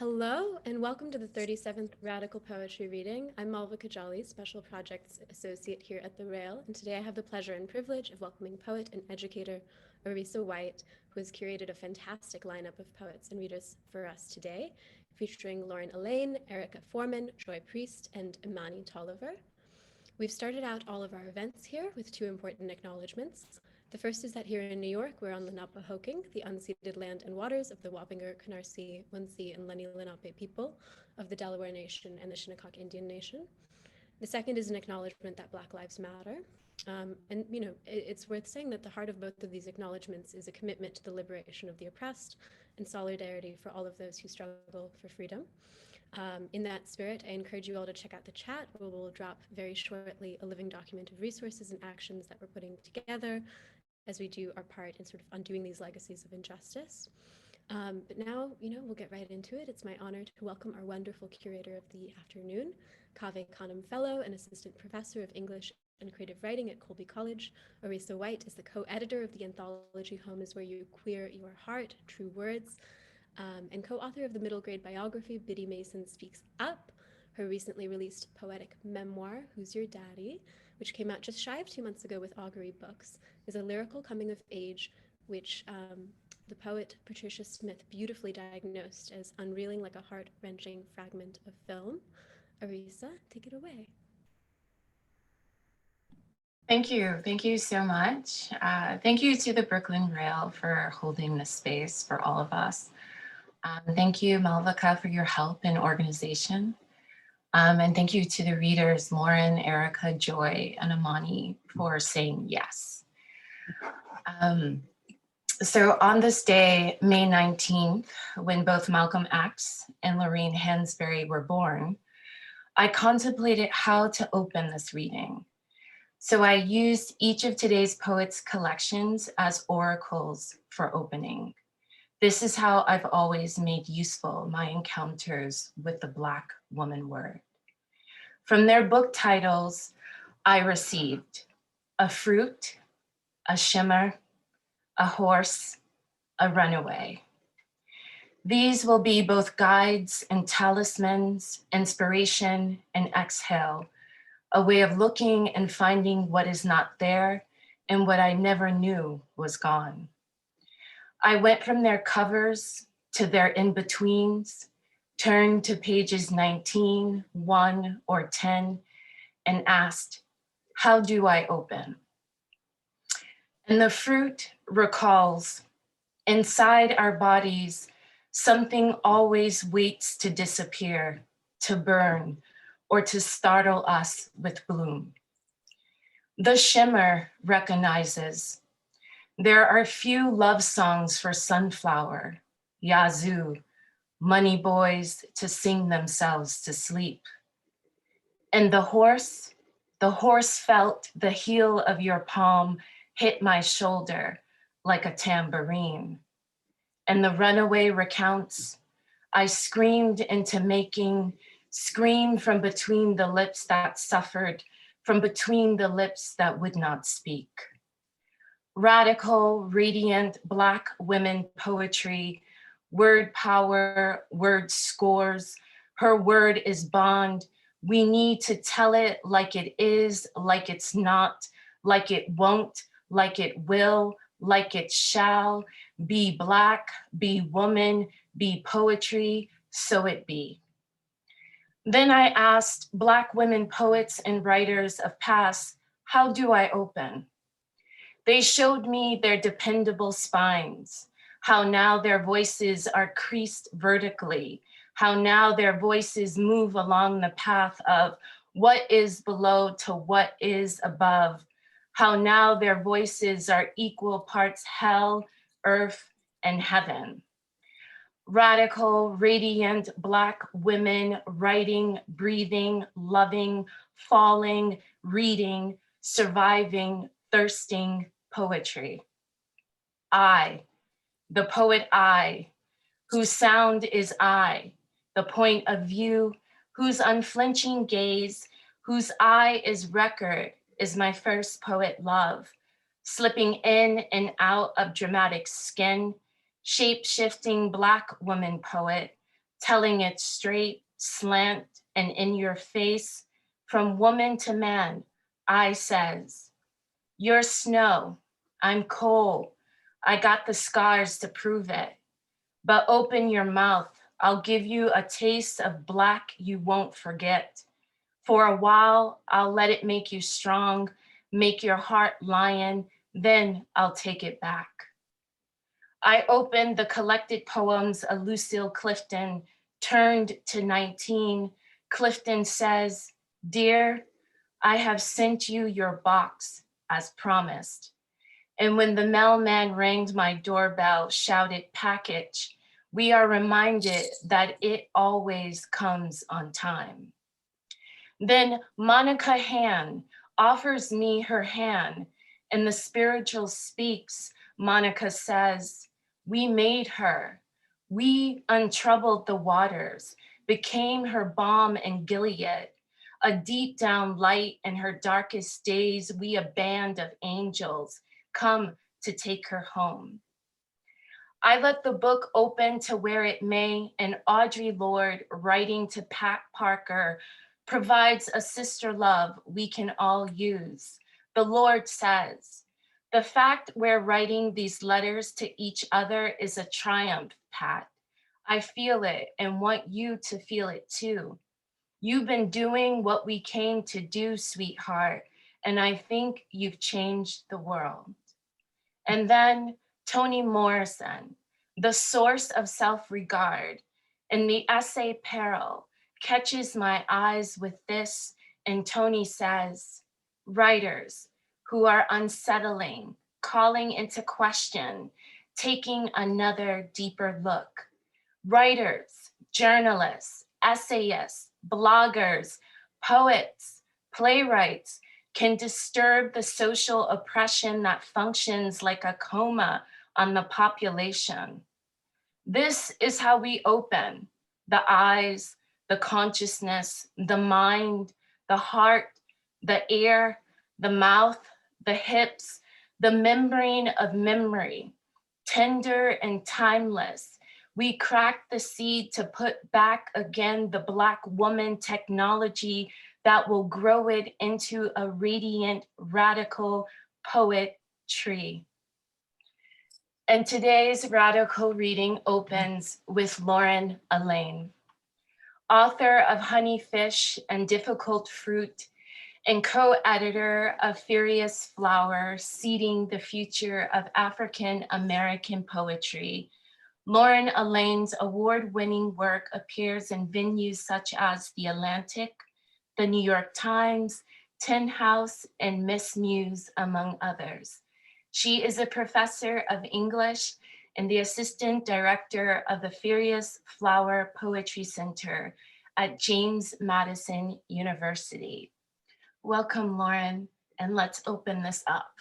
Hello, and welcome to the 37th Radical Poetry Reading. I'm Malva Kajali, Special Projects Associate here at the Rail, and today I have the pleasure and privilege of welcoming poet and educator Arisa White, who has curated a fantastic lineup of poets and readers for us today, featuring Alleyne, Aricka Foreman, Joy Priest, and Amani Toliver. We've started out all of our events here with two important acknowledgements. The first is that here in New York, we're on Lenape-Hoking, the unceded land and waters of the Wappinger, Canarsie, Munsee, and Lenni Lenape people of the Delaware Nation and the Shinnecock Indian Nation. The second is an acknowledgement that Black Lives Matter. It's worth saying that the heart of both of these acknowledgements is a commitment to the liberation of the oppressed and solidarity for all of those who struggle for freedom. In that spirit, I encourage you all to check out the chat, where we'll drop very shortly a living document of resources and actions that we're putting together as we do our part in sort of undoing these legacies of injustice. But now, we'll get right into it. It's my honor to welcome our wonderful curator of the afternoon, Cave Canem Fellow and Assistant Professor of English and Creative Writing at Colby College. Arisa White is the co-editor of the anthology Home is Where You Queer Your Heart, True Words, and co-author of the middle grade biography Biddy Mason Speaks Up, her recently released poetic memoir, Who's Your Daddy, which came out just shy of 2 months ago with YesYes Books, is a lyrical coming of age, which the poet Patricia Smith beautifully diagnosed as unreeling like a heart-wrenching fragment of film. Arisa, take it away. Thank you. Thank you so much. Thank you to the Brooklyn Rail for holding this space for all of us. Thank you, Malvika, for your help in organization. And thank you to the readers, Lauren, Erica, Joy, and Imani for saying yes. So on this day, May 19th, when both Malcolm X and Lorraine Hansberry were born, I contemplated how to open this reading. So I used each of today's poets' collections as oracles for opening. This is how I've always made useful my encounters with the Black woman word. From their book titles, I received a fruit, a shimmer, a horse, a runaway. These will be both guides and talismans, inspiration and exhale, a way of looking and finding what is not there and what I never knew was gone. I went from their covers to their in-betweens, turned to pages 19, 1, or 10, and asked, how do I open? And the fruit recalls, inside our bodies, something always waits to disappear, to burn, or to startle us with bloom. The shimmer recognizes, there are few love songs for sunflower, yazoo, money boys to sing themselves to sleep. And the horse felt the heel of your palm hit my shoulder like a tambourine. And the runaway recounts, I screamed into making, screamed from between the lips that suffered, from between the lips that would not speak. Radical, radiant Black women poetry, word power, word scores, her word is bond. We need to tell it like it is, like it's not, like it won't, like it will, like it shall, be Black, be woman, be poetry, so it be. Then I asked Black women poets and writers of past, how do I open? They showed me their dependable spines, how now their voices are creased vertically, how now their voices move along the path of what is below to what is above, how now their voices are equal parts hell, earth, and heaven. Radical, radiant Black women writing, breathing, loving, falling, reading, surviving, thirsting poetry. I, the poet I, whose sound is I, the point of view, whose unflinching gaze, whose eye is record, is my first poet love, slipping in and out of dramatic skin, shape-shifting Black woman poet, telling it straight, slant, and in your face, from woman to man, I says, you're snow, I'm coal, I got the scars to prove it. But open your mouth, I'll give you a taste of black you won't forget. For a while, I'll let it make you strong, make your heart lion, then I'll take it back. I opened the collected poems of Lucille Clifton, turned to 19. Clifton says, dear, I have sent you your box as promised. And when the mailman rang my doorbell, shouted package, we are reminded that it always comes on time. Then Monica Han offers me her hand, and the spiritual speaks. Monica says, we made her. We untroubled the waters, became her balm in Gilead, a deep down light in her darkest days. We a band of angels come to take her home. I let the book open to where it may, and Audre Lorde, writing to Pat Parker, provides a sister love we can all use. The Lord says, the fact we're writing these letters to each other is a triumph, Pat. I feel it and want you to feel it too. You've been doing what we came to do, sweetheart, and I think you've changed the world. And then Toni Morrison, the source of self-regard, in the essay Peril, catches my eyes with this, and Toni says, writers who are unsettling, calling into question, taking another deeper look. Writers, journalists, essayists, bloggers, poets, playwrights can disturb the social oppression that functions like a coma on the population. This is how we open the eyes, the consciousness, the mind, the heart, the ear, the mouth, the hips, the membrane of memory, tender and timeless. We crack the seed to put back again the Black woman technology that will grow it into a radiant, radical poet tree. And today's radical reading opens with Lauren Alleyne, author of Honeyfish and Difficult Fruit and co-editor of Furious Flower, Seeding the Future of African American Poetry. Lauren Alleyne's award-winning work appears in venues such as The Atlantic, The New York Times, Tin House, and Ms Muse, among others. She is a professor of English and the assistant director of the Furious Flower Poetry Center at James Madison University. Welcome, Lauren, and let's open this up.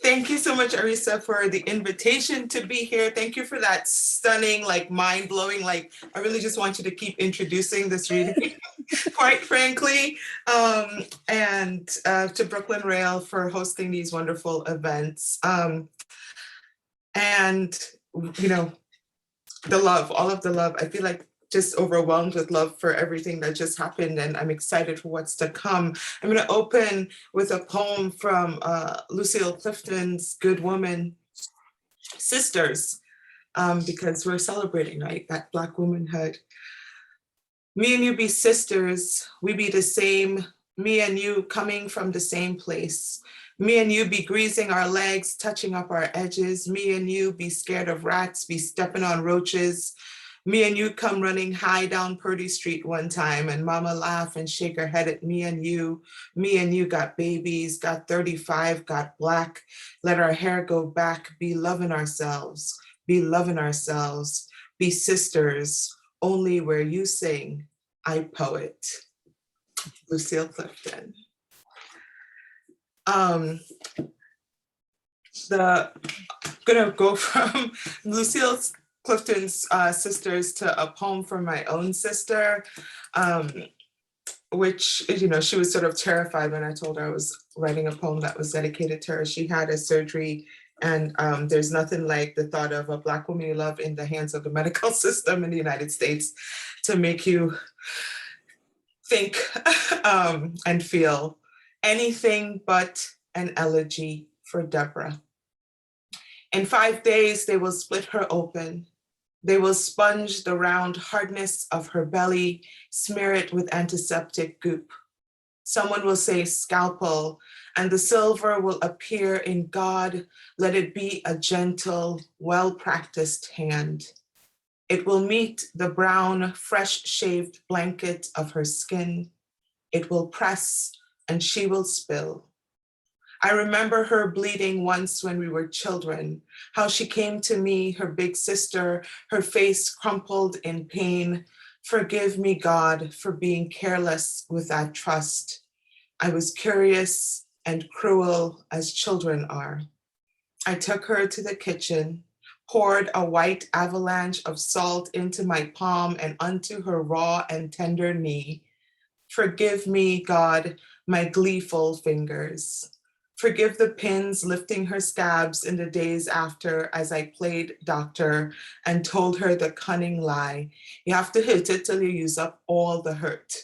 Thank you so much, Arisa, for the invitation to be here. Thank you for that stunning, like mind-blowing, like I really just want you to keep introducing this reading, quite frankly, and to Brooklyn Rail for hosting these wonderful events. And, you know, the love, all of the love, I feel like just overwhelmed with love for everything that just happened, and I'm excited for what's to come. I'm going to open with a poem from Lucille Clifton's Good Woman Sisters, because we're celebrating, right, that Black womanhood. Me and you be sisters, we be the same, me and you coming from the same place. Me and you be greasing our legs, touching up our edges. Me and you be scared of rats, be stepping on roaches. Me and you come running high down Purdy Street one time, and mama laugh and shake her head at me and you. Me and you got babies, got 35, got Black, let our hair go back, be loving ourselves, be loving ourselves, be sisters, only where you sing, I poet. Lucille Clifton. Gonna go from Lucille Clifton's Sisters to a poem from my own sister, which, you know, she was sort of terrified when I told her I was writing a poem that was dedicated to her. She had a surgery And there's nothing like the thought of a Black woman you love in the hands of the medical system in the United States to make you think and feel anything but an elegy for Deborah. In 5 days, they will split her open. They will sponge the round hardness of her belly, smear it with antiseptic goop. Someone will say scalpel, and the silver will appear in God. Let it be a gentle, well-practiced hand. It will meet the brown, fresh-shaved blanket of her skin. It will press, and she will spill. I remember her bleeding once when we were children, how she came to me, her big sister, her face crumpled in pain. Forgive me, God, for being careless with that trust. I was curious and cruel as children are. I took her to the kitchen, poured a white avalanche of salt into my palm and onto her raw and tender knee. Forgive me, God, my gleeful fingers. Forgive the pins lifting her scabs in the days after as I played doctor and told her the cunning lie. You have to hit it till you use up all the hurt.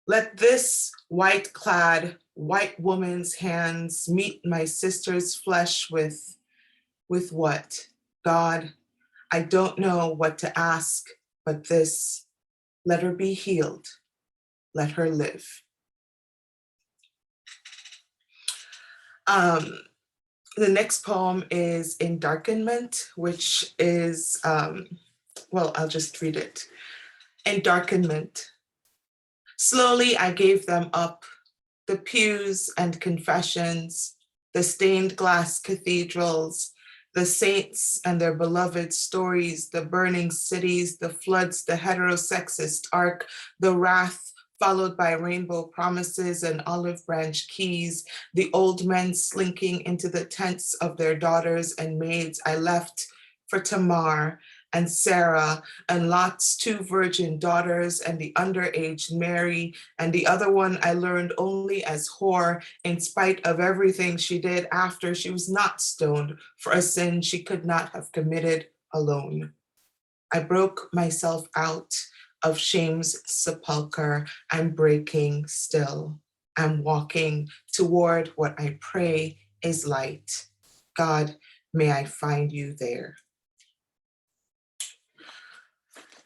Let this white-clad white woman's hands meet my sister's flesh with what? God, I don't know what to ask, but this, let her be healed. Let her live. The next poem is Endarkenment, which is, well, I'll just read it. Endarkenment. Slowly I gave them up, the pews and confessions, the stained glass cathedrals, the saints and their beloved stories, the burning cities, the floods, the heterosexist arc, the wrath, followed by rainbow promises and olive branch keys, the old men slinking into the tents of their daughters and maids. I left for Tamar and Sarah and Lot's 2 virgin daughters and the underage Mary, and the other one I learned only as whore in spite of everything she did after she was not stoned for a sin she could not have committed alone. I broke myself out of shame's sepulcher. I'm breaking still. I'm walking toward what I pray is light. God, may I find you there.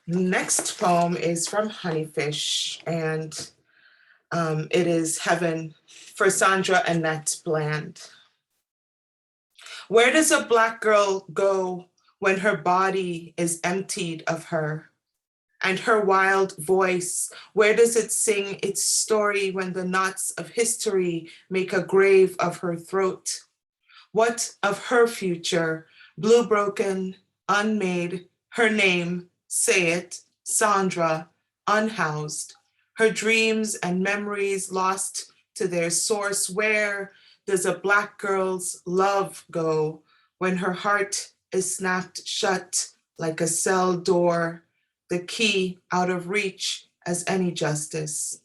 Next poem is from Honeyfish, and it is Heaven for Sandra Annette Bland. Where does a Black girl go when her body is emptied of her? And her wild voice, where does it sing its story when the knots of history make a grave of her throat? What of her future, blue broken, unmade, her name, say it, Sandra, unhoused, her dreams and memories lost to their source? Where does a Black girl's love go when her heart is snapped shut like a cell door, the key out of reach as any justice?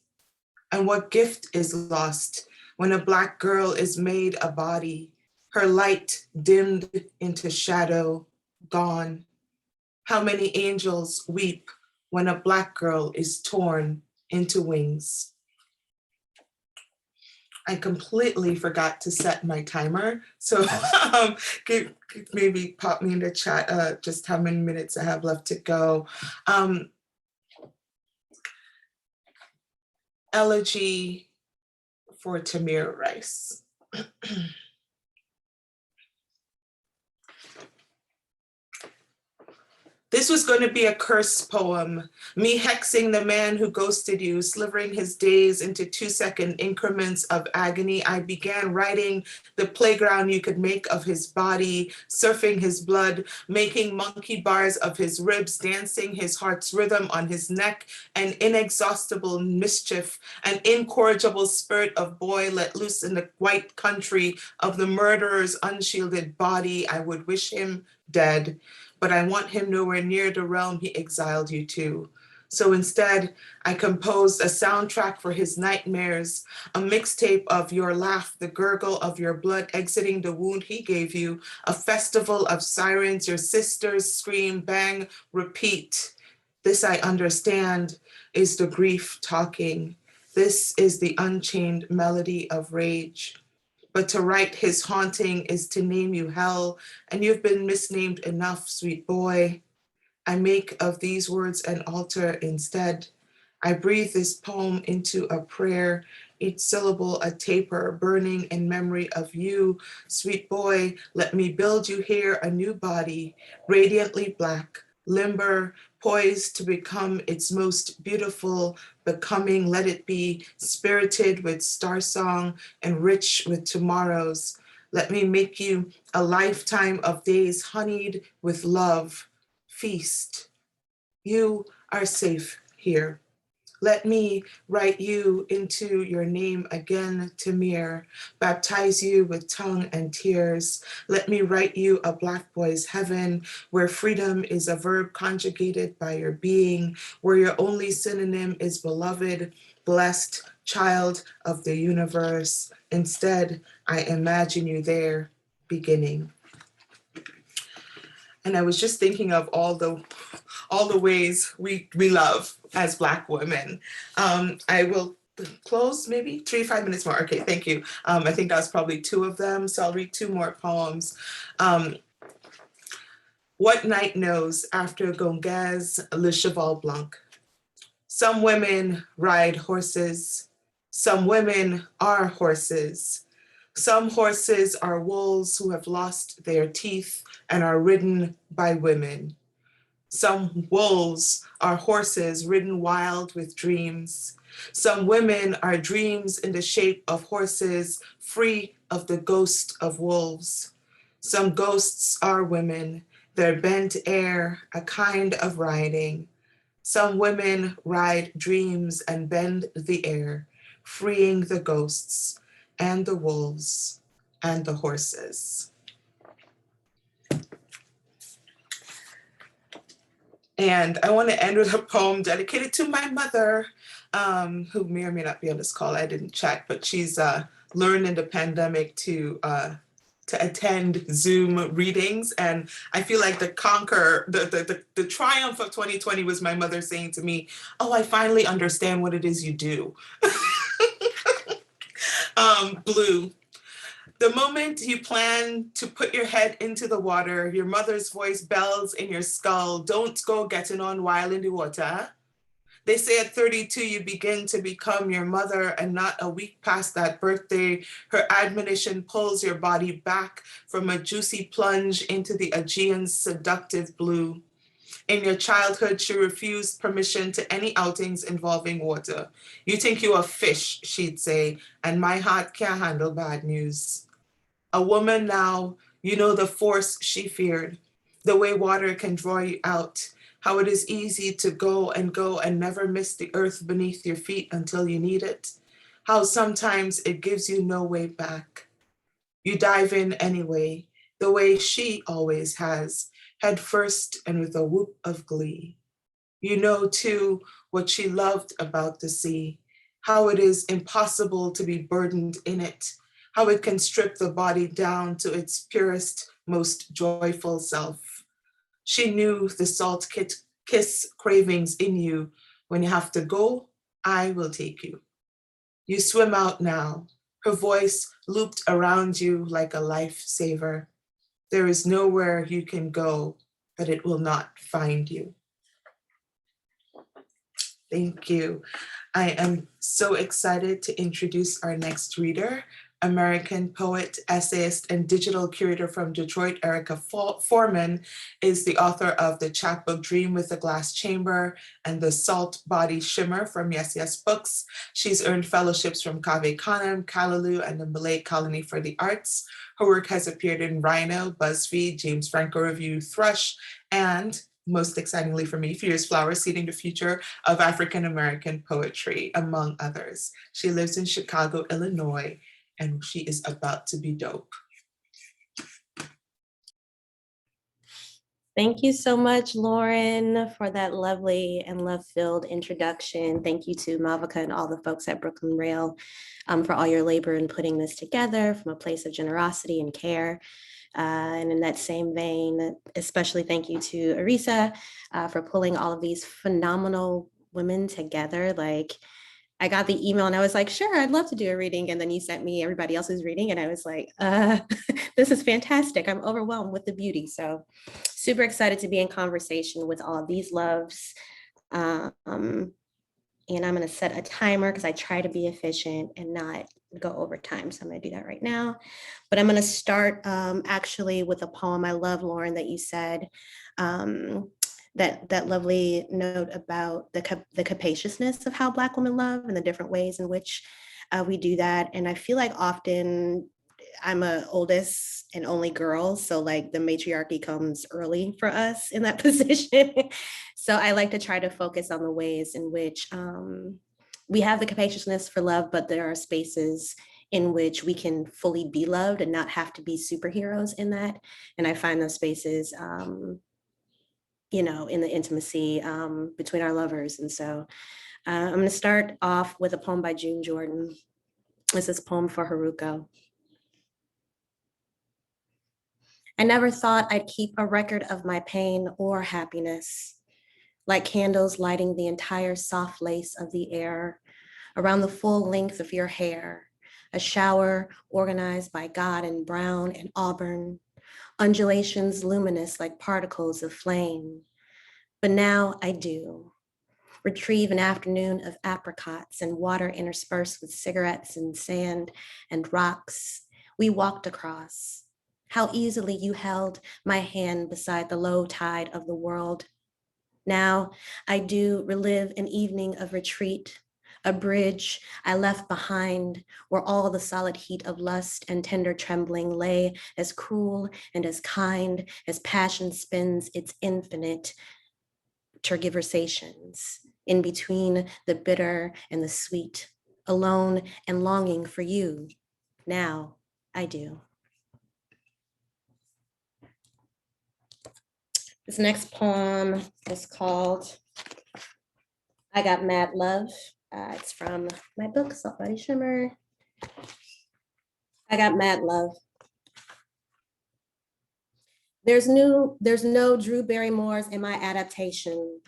And what gift is lost when a Black girl is made a body, her light dimmed into shadow, gone? How many angels weep when a Black girl is torn into wings? I completely forgot to set my timer. So maybe pop me in the chat just how many minutes I have left to go. Elegy for Tamir Rice. This was going to be a curse poem, me hexing the man who ghosted you, slivering his days into 2-second increments of agony. I began writing the playground you could make of his body, surfing his blood, making monkey bars of his ribs, dancing his heart's rhythm on his neck, an inexhaustible mischief, an incorrigible spirit of boy let loose in the white country of the murderer's unshielded body. I would wish him dead, but I want him nowhere near the realm he exiled you to. So instead, I composed a soundtrack for his nightmares, a mixtape of your laugh, the gurgle of your blood exiting the wound he gave you, a festival of sirens, your sisters scream, bang, repeat. This I understand is the grief talking. This is the unchained melody of rage. But to write his haunting is to name you hell, and you've been misnamed enough, sweet boy. I make of these words an altar instead. I breathe this poem into a prayer, each syllable a taper burning in memory of you. Sweet boy, let me build you here a new body, radiantly black, limber, poised to become its most beautiful becoming. Let it be spirited with star song and rich with tomorrows. Let me make you a lifetime of days honeyed with love. Feast. You are safe here. Let me write you into your name again, Tamir, baptize you with tongue and tears. Let me write you a Black boy's heaven, where freedom is a verb conjugated by your being, where your only synonym is beloved, blessed, child of the universe. Instead, I imagine you there, beginning. And I was just thinking of all the ways we love as Black women. I will close maybe 3-5 minutes more. Okay, thank you. I think that was probably 2 of them, so I'll read 2 more poems. What night knows after Gonga's Le Cheval Blanc? Some women ride horses. Some women are horses. Some horses are wolves who have lost their teeth and are ridden by women. Some wolves are horses ridden wild with dreams. Some women are dreams in the shape of horses, free of the ghost of wolves. Some ghosts are women, their bent air, a kind of riding. Some women ride dreams and bend the air, freeing the ghosts and the wolves and the horses. And I want to end with a poem dedicated to my mother, who may or may not be on this call. I didn't check, but she's learned in the pandemic to attend Zoom readings. And I feel like the triumph of 2020 was my mother saying to me, oh, I finally understand what it is you do. Blue. The moment you plan to put your head into the water, your mother's voice bells in your skull, don't go getting on while in the water. They say at 32, you begin to become your mother, and not a week past that birthday, her admonition pulls your body back from a juicy plunge into the Aegean's seductive blue. In your childhood, she refused permission to any outings involving water. You think you're a fish, she'd say, and my heart can't handle bad news. A woman now, you know the force she feared, the way water can draw you out, how it is easy to go and never miss the earth beneath your feet until you need it, how sometimes it gives you no way back. You dive in anyway, the way she always has, head first and with a whoop of glee. You know too what she loved about the sea, how it is impossible to be burdened in it, how it can strip the body down to its purest, most joyful self. She knew the salt kiss cravings in you. When you have to go, I will take you. You swim out now, her voice looped around you like a lifesaver. There is nowhere you can go that it will not find you. Thank you. I am so excited to introduce our next reader, American poet, essayist, and digital curator from Detroit, Aricka Foreman is the author of the chapbook Dream with a Glass Chamber and the Salt Body Shimmer from YesYes Books. She's earned fellowships from Cave Canem, Callaloo, and the Millay Colony for the Arts. Her work has appeared in RHINO, Buzzfeed, James Franco Review, THRUSH, and most excitingly for me, Fierce Flower, Seeding the Future of African American Poetry, among others. She lives in Chicago, Illinois, and she is about to be dope. Thank you so much, Lauren, for that lovely and love-filled introduction. Thank you to Malvika and all the folks at Brooklyn Rail for all your labor in putting this together from a place of generosity and care. And in that same vein, especially thank you to Arisa for pulling all of these phenomenal women together. Like, I got the email and I was like, sure, I'd love to do a reading. And then you sent me everybody else's reading. And I was like, this is fantastic. I'm overwhelmed with the beauty. So super excited to be in conversation with all of these loves. And I'm going to set a timer because I try to be efficient and not go over time. So I'm going to do that right now. But I'm going to start actually with a poem. I love, Lauren, that you said. That lovely note about the capaciousness of how Black women love and the different ways in which we do that. And I feel like often I'm a oldest and only girl, so like the matriarchy comes early for us in that position. So I like to try to focus on the ways in which we have the capaciousness for love, but there are spaces in which we can fully be loved and not have to be superheroes in that. And I find those spaces in the intimacy between our lovers. And so I'm going to start off with a poem by June Jordan. This is a poem for Haruko. I never thought I'd keep a record of my pain or happiness, like candles lighting the entire soft lace of the air around the full length of your hair, a shower organized by God in brown and auburn, undulations luminous like particles of flame. But now I do. Retrieve an afternoon of apricots and water interspersed with cigarettes and sand and rocks. We walked across. How easily you held my hand beside the low tide of the world. Now I do relive an evening of retreat, a bridge I left behind where all the solid heat of lust and tender trembling lay as cruel and as kind as passion spins its infinite tergiversations in between the bitter and the sweet, alone and longing for you. Now I do. This next poem is called I Got Mad Love. It's from my book, Salt Body Shimmer. I got mad love. There's no Drew Barrymore's in my adaptation.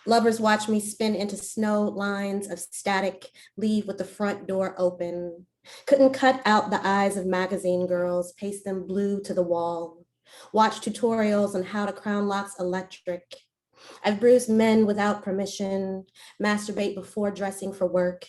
Lovers watch me spin into snow lines of static, leave with the front door open. Couldn't cut out the eyes of magazine girls, paste them blue to the wall. Watch tutorials on how to crown locks electric. I've bruised men without permission, masturbate before dressing for work,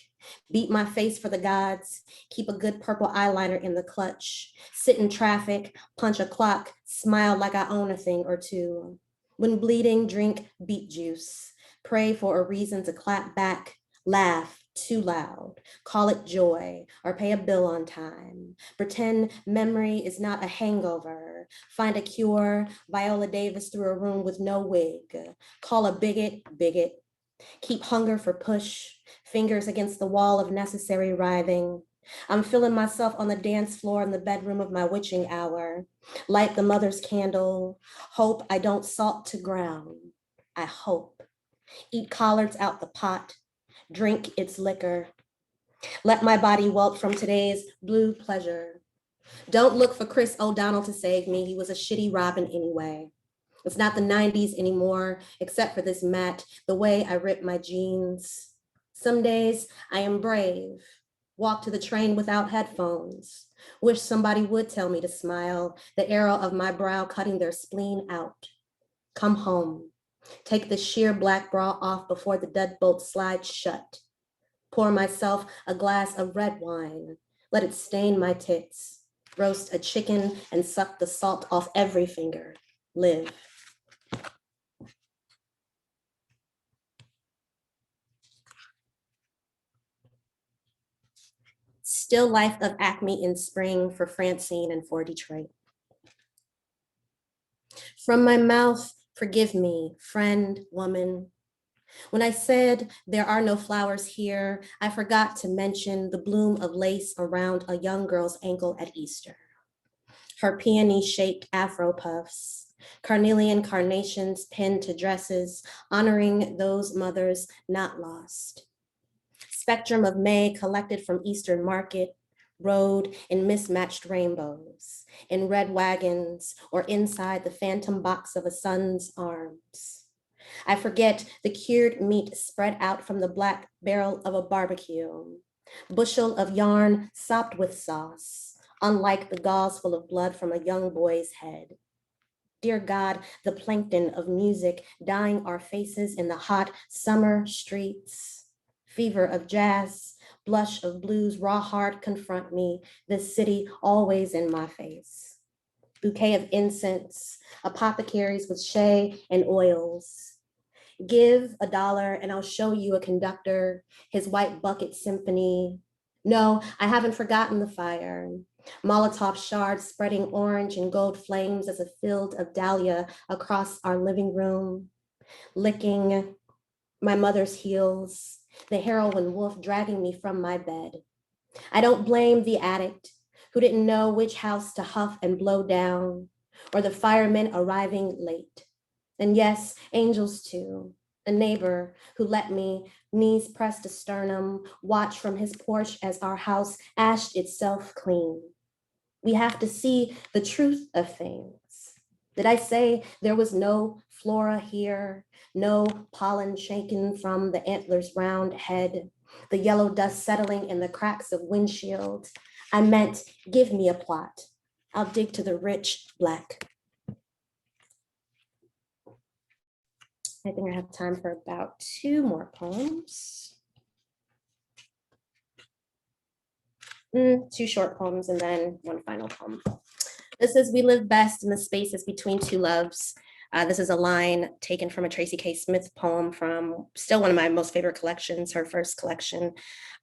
beat my face for the gods, keep a good purple eyeliner in the clutch, sit in traffic, punch a clock, smile like I own a thing or two. When bleeding, drink beet juice, pray for a reason to clap back, laugh too loud, call it joy, or pay a bill on time. Pretend memory is not a hangover. Find a cure, Viola Davis through a room with no wig. Call a bigot, bigot. Keep hunger for push, fingers against the wall of necessary writhing. I'm feeling myself on the dance floor in the bedroom of my witching hour. Light the mother's candle. Hope I don't salt to ground. I hope. Eat collards out the pot. Drink its liquor. Let my body welt from today's blue pleasure. Don't look for Chris O'Donnell to save me. He was a shitty Robin anyway. It's not the 90s anymore, except for this mat, the way I rip my jeans. Some days I am brave. Walk to the train without headphones. Wish somebody would tell me to smile, the arrow of my brow cutting their spleen out. Come home. Take the sheer black bra off before the deadbolt slides shut. Pour myself a glass of red wine. Let it stain my tits. Roast a chicken and suck the salt off every finger. Live. Still life of Acme in spring for Francine and for Detroit. From my mouth, forgive me, friend, woman. When I said there are no flowers here, I forgot to mention the bloom of lace around a young girl's ankle at Easter. Her peony-shaped afro puffs, Carnelian carnations pinned to dresses, honoring those mothers not lost. Spectrum of May collected from Eastern Market, rode in mismatched rainbows, in red wagons, or inside the phantom box of a son's arms. I forget the cured meat spread out from the black barrel of a barbecue, bushel of yarn sopped with sauce, unlike the gauze full of blood from a young boy's head. Dear God, the plankton of music dyeing our faces in the hot summer streets. Fever of jazz, blush of blues, raw heart confront me, this city always in my face. Bouquet of incense, apothecaries with shea and oils. Give $1 and I'll show you a conductor, his white bucket symphony. No, I haven't forgotten the fire. Molotov shards spreading orange and gold flames as a field of dahlia across our living room. Licking my mother's heels, the heroin wolf dragging me from my bed. I don't blame the addict who didn't know which house to huff and blow down, or the firemen arriving late. And yes, angels too. A neighbor who let me, knees pressed to sternum, watch from his porch as our house ashed itself clean. We have to see the truth of things. Did I say there was no flora here, no pollen shaken from the antler's round head, the yellow dust settling in the cracks of windshield? I meant, give me a plot. I'll dig to the rich black. I think I have time for about 2 more poems. 2 short poems and then 1 final poem. This is We Live Best in the Spaces Between Two Loves. This is a line taken from a Tracy K. Smith poem from still one of my most favorite collections, her first collection,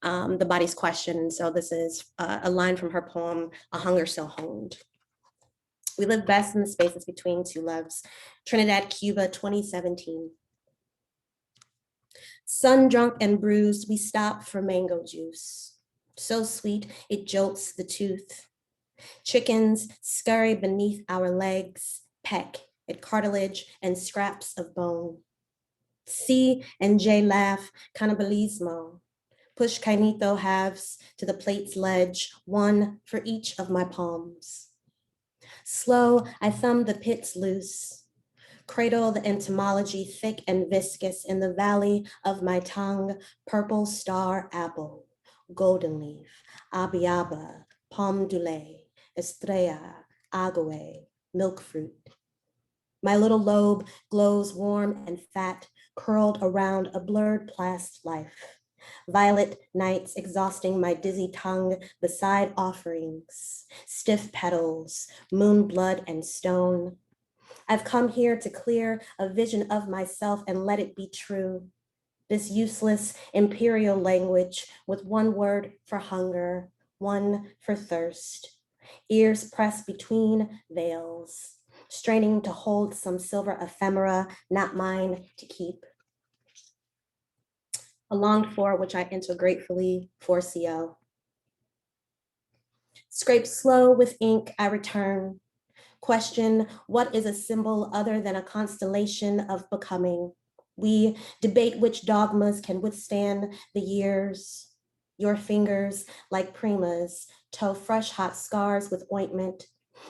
The Body's Question. And so this is a line from her poem, A Hunger So Honed. We live best in the spaces between two loves. Trinidad, Cuba, 2017. Sun drunk and bruised, we stop for mango juice. So sweet, it jolts the tooth. Chickens scurry beneath our legs, peck at cartilage and scraps of bone. C and J laugh, cannibalismo. Push cainito halves to the plate's ledge, 1 for each of my palms. Slow, I thumb the pits loose. Cradle the entomology thick and viscous in the valley of my tongue, purple star apple, golden leaf, abiaba, palm d'oeil, estrella, agave, milk fruit. My little lobe glows warm and fat, curled around a blurred plast life. Violet nights exhausting my dizzy tongue beside offerings, stiff petals, moon blood and stone. I've come here to clear a vision of myself and let it be true. This useless imperial language with 1 word for hunger, 1 for thirst. Ears pressed between veils, straining to hold some silver ephemera, not mine to keep. A longed for, which I enter gratefully, 4CO. Scrape slow with ink, I return. Question, what is a symbol other than a constellation of becoming? We debate which dogmas can withstand the years. Your fingers, like primas, tow fresh hot scars with ointment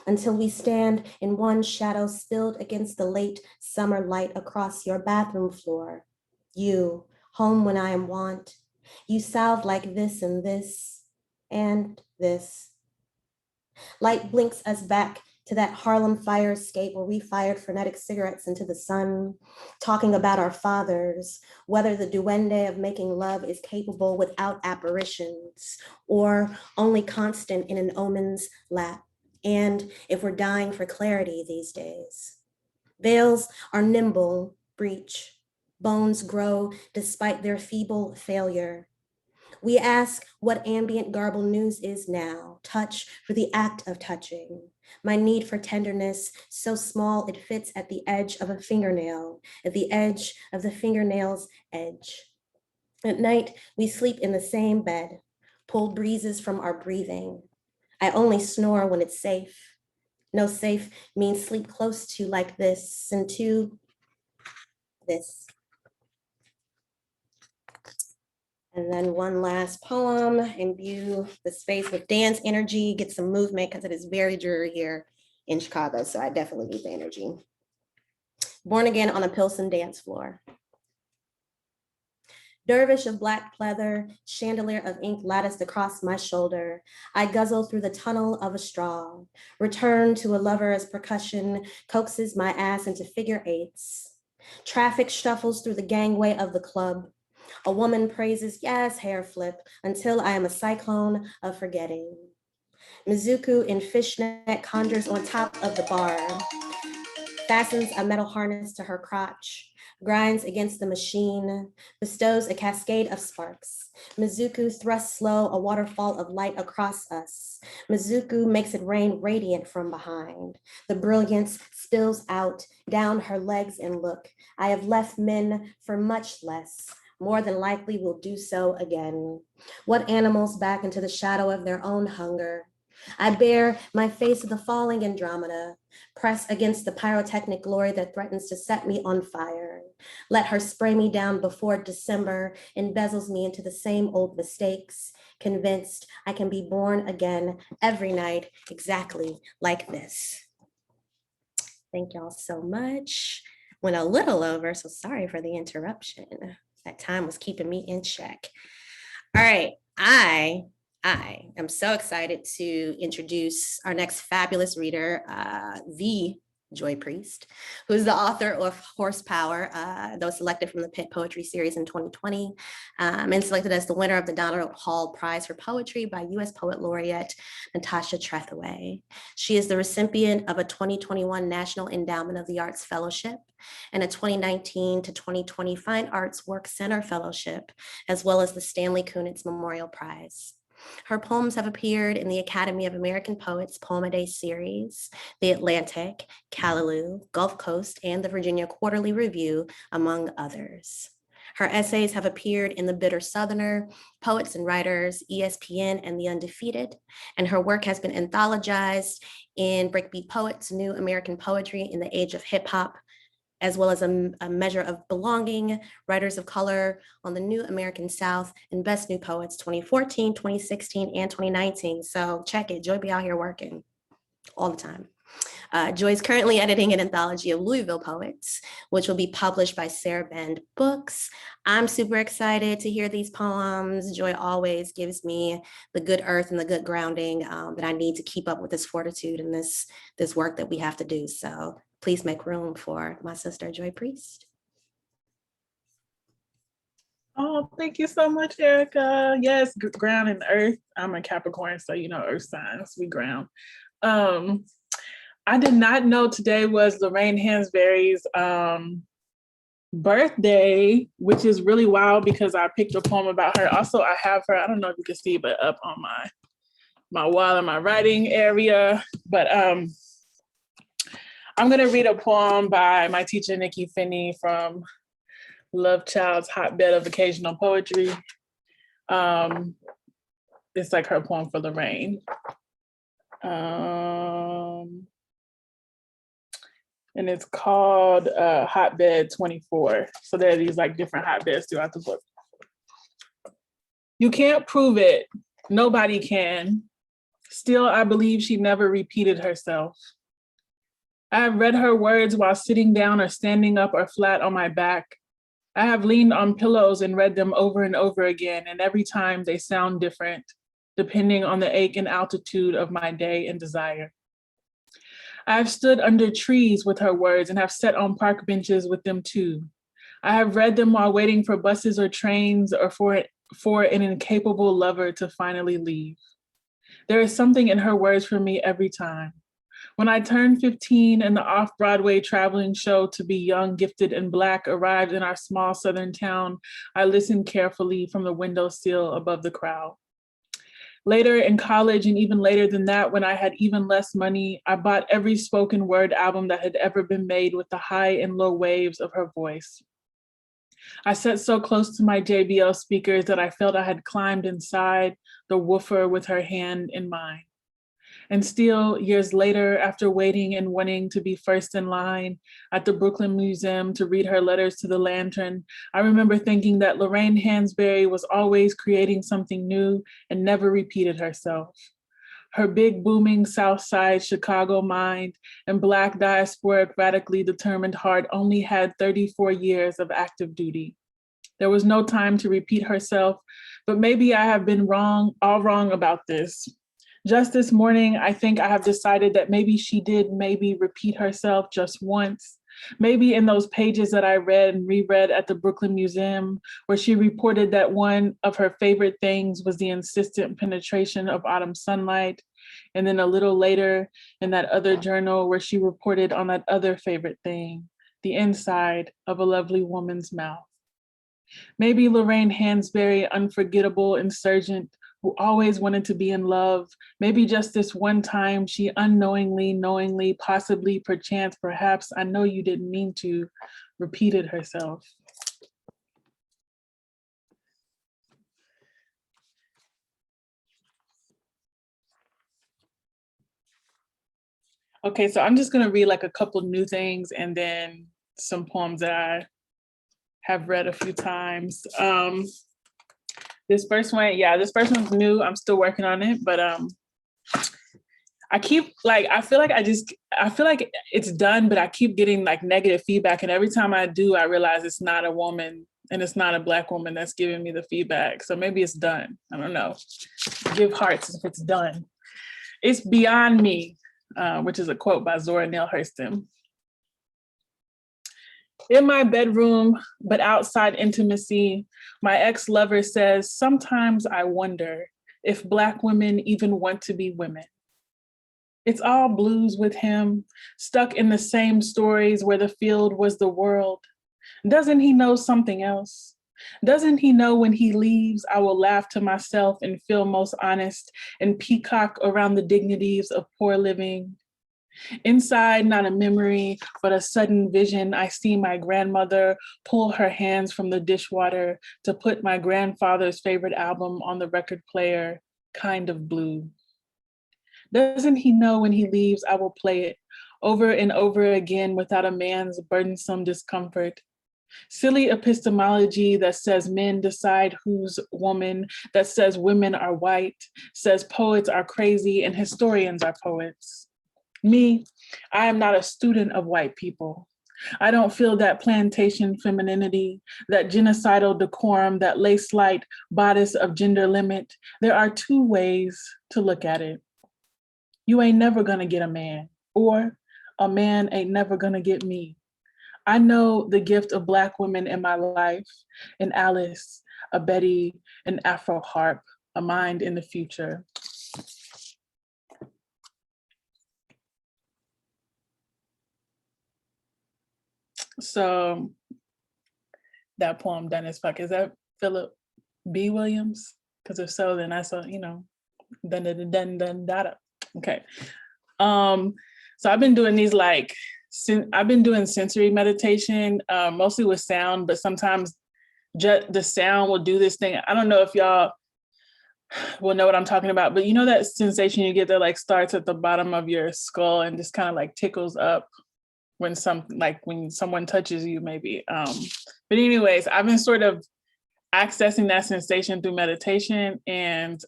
until we stand in 1 shadow spilled against the late summer light across your bathroom floor. You, home when I am wont. You salve like this and this and this. Light blinks us back to that Harlem fire escape where we fired frenetic cigarettes into the sun, talking about our fathers, whether the duende of making love is capable without apparitions or only constant in an omen's lap, and if we're dying for clarity these days. Veils are nimble, breach. Bones grow despite their feeble failure. We ask what ambient garble news is now, touch for the act of touching. My need for tenderness, so small it fits at the edge of a fingernail, at the edge of the fingernail's edge. At night, we sleep in the same bed, pulled breezes from our breathing. I only snore when it's safe. No safe means sleep close to like this and to this. And then one last poem, imbue the space with dance energy, get some movement because it is very dreary here in Chicago. So I definitely need the energy. Born again on a Pilsen dance floor. Dervish of black pleather, chandelier of ink latticed across my shoulder. I guzzle through the tunnel of a straw. Return to a lover as percussion coaxes my ass into figure eights. Traffic shuffles through the gangway of the club. A woman praises, yes, hair flip, until I am a cyclone of forgetting. Mizuku in fishnet conjures on top of the bar, fastens a metal harness to her crotch, grinds against the machine, bestows a cascade of sparks. Mizuku thrusts slow a waterfall of light across us. Mizuku makes it rain radiant from behind. The brilliance spills out down her legs and look. I have left men for much less. More than likely will do so again. What animals back into the shadow of their own hunger? I bear my face to the falling Andromeda, press against the pyrotechnic glory that threatens to set me on fire. Let her spray me down before December embezzles me into the same old mistakes, convinced I can be born again every night exactly like this. Thank y'all so much. Went a little over, so sorry for the interruption. That time was keeping me in check. All right, I am so excited to introduce our next fabulous reader, the Joy Priest, who is the author of Horsepower, that was selected from the Pit Poetry Series in 2020, and selected as the winner of the Donald Hall Prize for Poetry by U.S. Poet Laureate Natasha Trethewey. She is the recipient of a 2021 National Endowment of the Arts Fellowship and a 2019 to 2020 Fine Arts Work Center Fellowship, as well as the Stanley Kunitz Memorial Prize. Her poems have appeared in the Academy of American Poets Poem-a-Day series, The Atlantic, Callaloo, Gulf Coast, and the Virginia Quarterly Review, among others. Her essays have appeared in The Bitter Southerner, Poets and Writers, ESPN, and The Undefeated, and her work has been anthologized in Breakbeat Poets, New American Poetry in the Age of Hip Hop, as well as a Measure of Belonging, Writers of Color on the New American South, and Best New Poets 2014, 2016, and 2019. So check it, Joy be out here working all the time. Joy is currently editing an anthology of Louisville poets, which will be published by Sarah Bend Books. I'm super excited to hear these poems. Joy always gives me the good earth and the good grounding that I need to keep up with this fortitude and this work that we have to do. So please make room for my sister, Joy Priest. Oh, thank you so much, Aricka. Yes, ground and earth. I'm a Capricorn, so you know earth signs, we ground. I did not know today was Lorraine Hansberry's birthday, which is really wild because I picked a poem about her. Also, I have her, I don't know if you can see, but up on my wall in my writing area. But I'm gonna read a poem by my teacher, Nikki Finney, from Love Child's Hotbed of Occasional Poetry. It's like her poem for Lorraine. And it's called Hotbed 24. So there are these like different hotbeds throughout the book. You can't prove it, nobody can. Still, I believe she never repeated herself. I have read her words while sitting down or standing up or flat on my back. I have leaned on pillows and read them over and over again, and every time they sound different, depending on the ache and altitude of my day and desire. I have stood under trees with her words and have sat on park benches with them too. I have read them while waiting for buses or trains or for an incapable lover to finally leave. There is something in her words for me every time. When I turned 15 and the off-Broadway traveling show To Be Young, Gifted, and Black arrived in our small southern town, I listened carefully from the windowsill above the crowd. Later in college, and even later than that, when I had even less money, I bought every spoken word album that had ever been made with the high and low waves of her voice. I sat so close to my JBL speakers that I felt I had climbed inside the woofer with her hand in mine. And still, years later, after waiting and wanting to be first in line at the Brooklyn Museum to read her letters to the Lantern, I remember thinking that Lorraine Hansberry was always creating something new and never repeated herself. Her big, booming South Side Chicago mind and Black diasporic, radically determined heart only had 34 years of active duty. There was no time to repeat herself, but maybe I have been all wrong about this. Just this morning, I think I have decided that maybe she did repeat herself just once. Maybe in those pages that I read and reread at the Brooklyn Museum, where she reported that one of her favorite things was the insistent penetration of autumn sunlight. And then a little later in that other journal where she reported on that other favorite thing, the inside of a lovely woman's mouth. Maybe Lorraine Hansberry, unforgettable insurgent, who always wanted to be in love. Maybe just this one time she unknowingly, knowingly, possibly, perchance, perhaps, I know you didn't mean to, repeated herself. Okay, so I'm just gonna read like a couple new things and then some poems that I have read a few times. This first one's new. I'm still working on it, but I feel like it's done, but I keep getting like negative feedback. And every time I do, I realize it's not a woman and it's not a Black woman that's giving me the feedback. So maybe it's done. I don't know. Give hearts if it's done. It's beyond me, which is a quote by Zora Neale Hurston. In my bedroom, but outside intimacy, my ex-lover says, sometimes I wonder if Black women even want to be women. It's all blues with him, stuck in the same stories where the field was the world. Doesn't he know something else? Doesn't he know when he leaves, I will laugh to myself and feel most honest and peacock around the dignities of poor living? Inside, not a memory, but a sudden vision, I see my grandmother pull her hands from the dishwater to put my grandfather's favorite album on the record player, Kind of Blue. Doesn't he know when he leaves, I will play it over and over again without a man's burdensome discomfort. Silly epistemology that says men decide who's woman, that says women are white, says poets are crazy and historians are poets. Me, I am not a student of white people. I don't feel that plantation femininity, that genocidal decorum, that lace-light bodice of gender limit. There are two ways to look at it. You ain't never gonna get a man, or a man ain't never gonna get me. I know the gift of Black women in my life, an Alice, a Betty, an Afro harp, a mind in the future. So that poem, done as fuck, is that Philip B. Williams? Because if so, then that's a, dun. Okay. So I've been doing these I've been doing sensory meditation, mostly with sound, but sometimes just the sound will do this thing. I don't know if y'all will know what I'm talking about, but you know that sensation you get that like starts at the bottom of your skull and just kind of like tickles up when someone touches you maybe. But anyways, I've been sort of accessing that sensation through meditation, and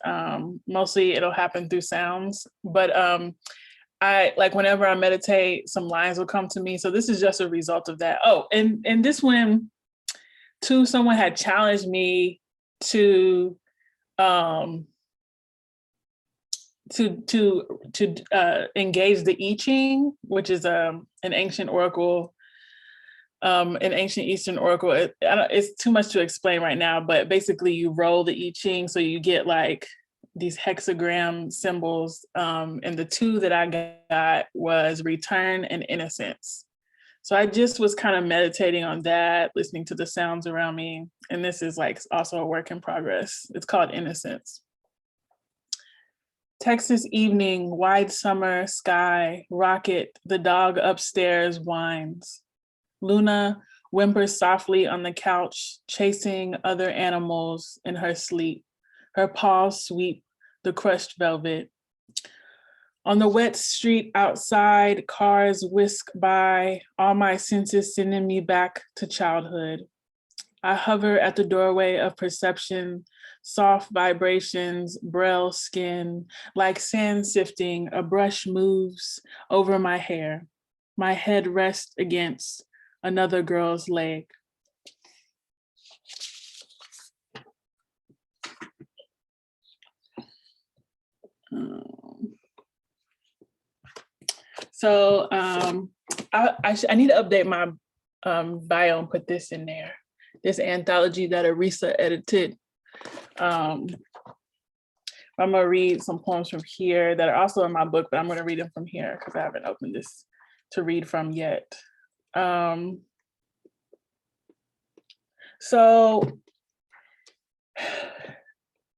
mostly it'll happen through sounds. But I whenever I meditate, some lines will come to me. So this is just a result of that. Oh, and this one too, someone had challenged me to engage the I Ching, which is an ancient oracle, an ancient Eastern oracle. It's too much to explain right now, but basically you roll the I Ching, so you get like these hexagram symbols, and the two that I got was return and innocence. So I just was kind of meditating on that, listening to the sounds around me, and this is like also a work in progress. It's called Innocence. Texas evening, wide summer sky, rocket, the dog upstairs whines. Luna whimpers softly on the couch, chasing other animals in her sleep. Her paws sweep the crushed velvet. On the wet street outside, cars whisk by, all my senses sending me back to childhood. I hover at the doorway of perception, soft vibrations, braille skin, like sand sifting, a brush moves over my hair. My head rests against another girl's leg. I need to update my bio and put this in there. This anthology that Arisa edited. I'm gonna read some poems from here that are also in my book, but I'm gonna read them from here because I haven't opened this to read from yet. And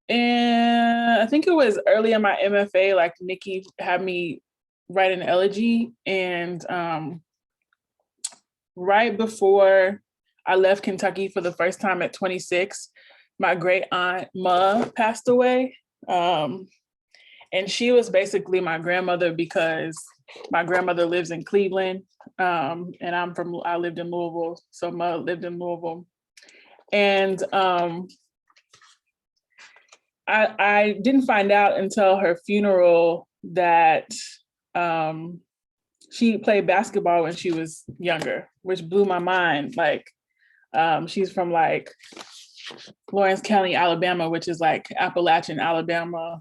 I think it was early in my MFA, like Nikki had me write an elegy, and right before I left Kentucky for the first time at 26, my great aunt Ma passed away. And she was basically my grandmother because my grandmother lives in Cleveland, and I lived in Louisville, so Ma lived in Louisville. And I didn't find out until her funeral that she played basketball when she was younger, which blew my mind. Like, she's from like Lawrence County, Alabama, which is like Appalachian, Alabama.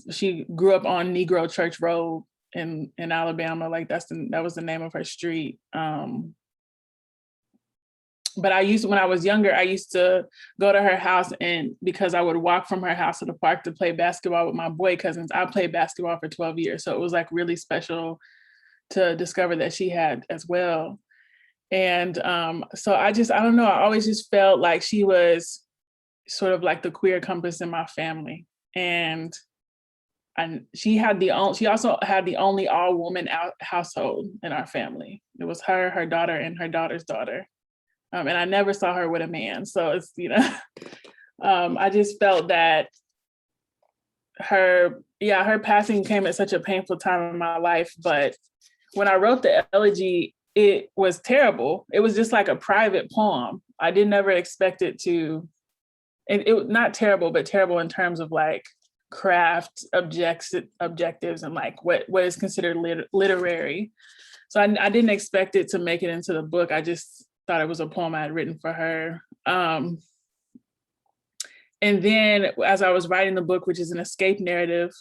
She grew up on Negro Church Road in Alabama. Like that was the name of her street. But when I was younger, I used to go to her house, and because I would walk from her house to the park to play basketball with my boy cousins, I played basketball for 12 years. So it was like really special to discover that she had as well. And so I don't know, I always just felt like she was sort of like the queer compass in my family. And she also had the only all-woman household in our family. It was her, her daughter, and her daughter's daughter. And I never saw her with a man. So it's, I just felt that her passing came at such a painful time in my life. But when I wrote the elegy, it was terrible. It was just like a private poem. I didn't ever expect it to, and it not terrible, but terrible in terms of like craft objectives and like what is considered literary. So I didn't expect it to make it into the book. I just thought it was a poem I had written for her. And then as I was writing the book, which is an escape narrative,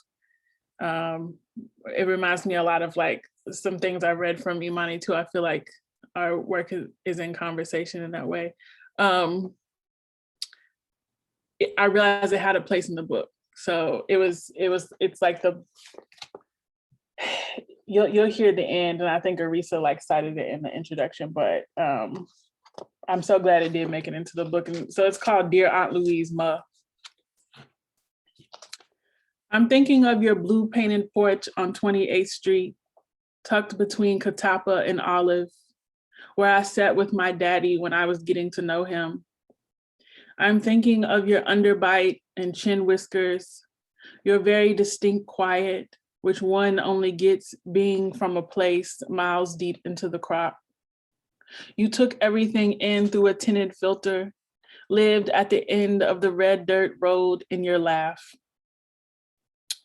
it reminds me a lot of like some things I read from Imani too. I feel like our work is in conversation in that way. I realized it had a place in the book. So it's like you'll hear the end, and I think Arisa like cited it in the introduction, but I'm so glad it did make it into the book. And so it's called Dear Aunt Louise Ma. I'm thinking of your blue painted porch on 28th Street, tucked between Catawba and Olive, where I sat with my daddy when I was getting to know him. I'm thinking of your underbite and chin whiskers, your very distinct quiet, which one only gets being from a place miles deep into the crop. You took everything in through a tinted filter, lived at the end of the red dirt road in your laugh.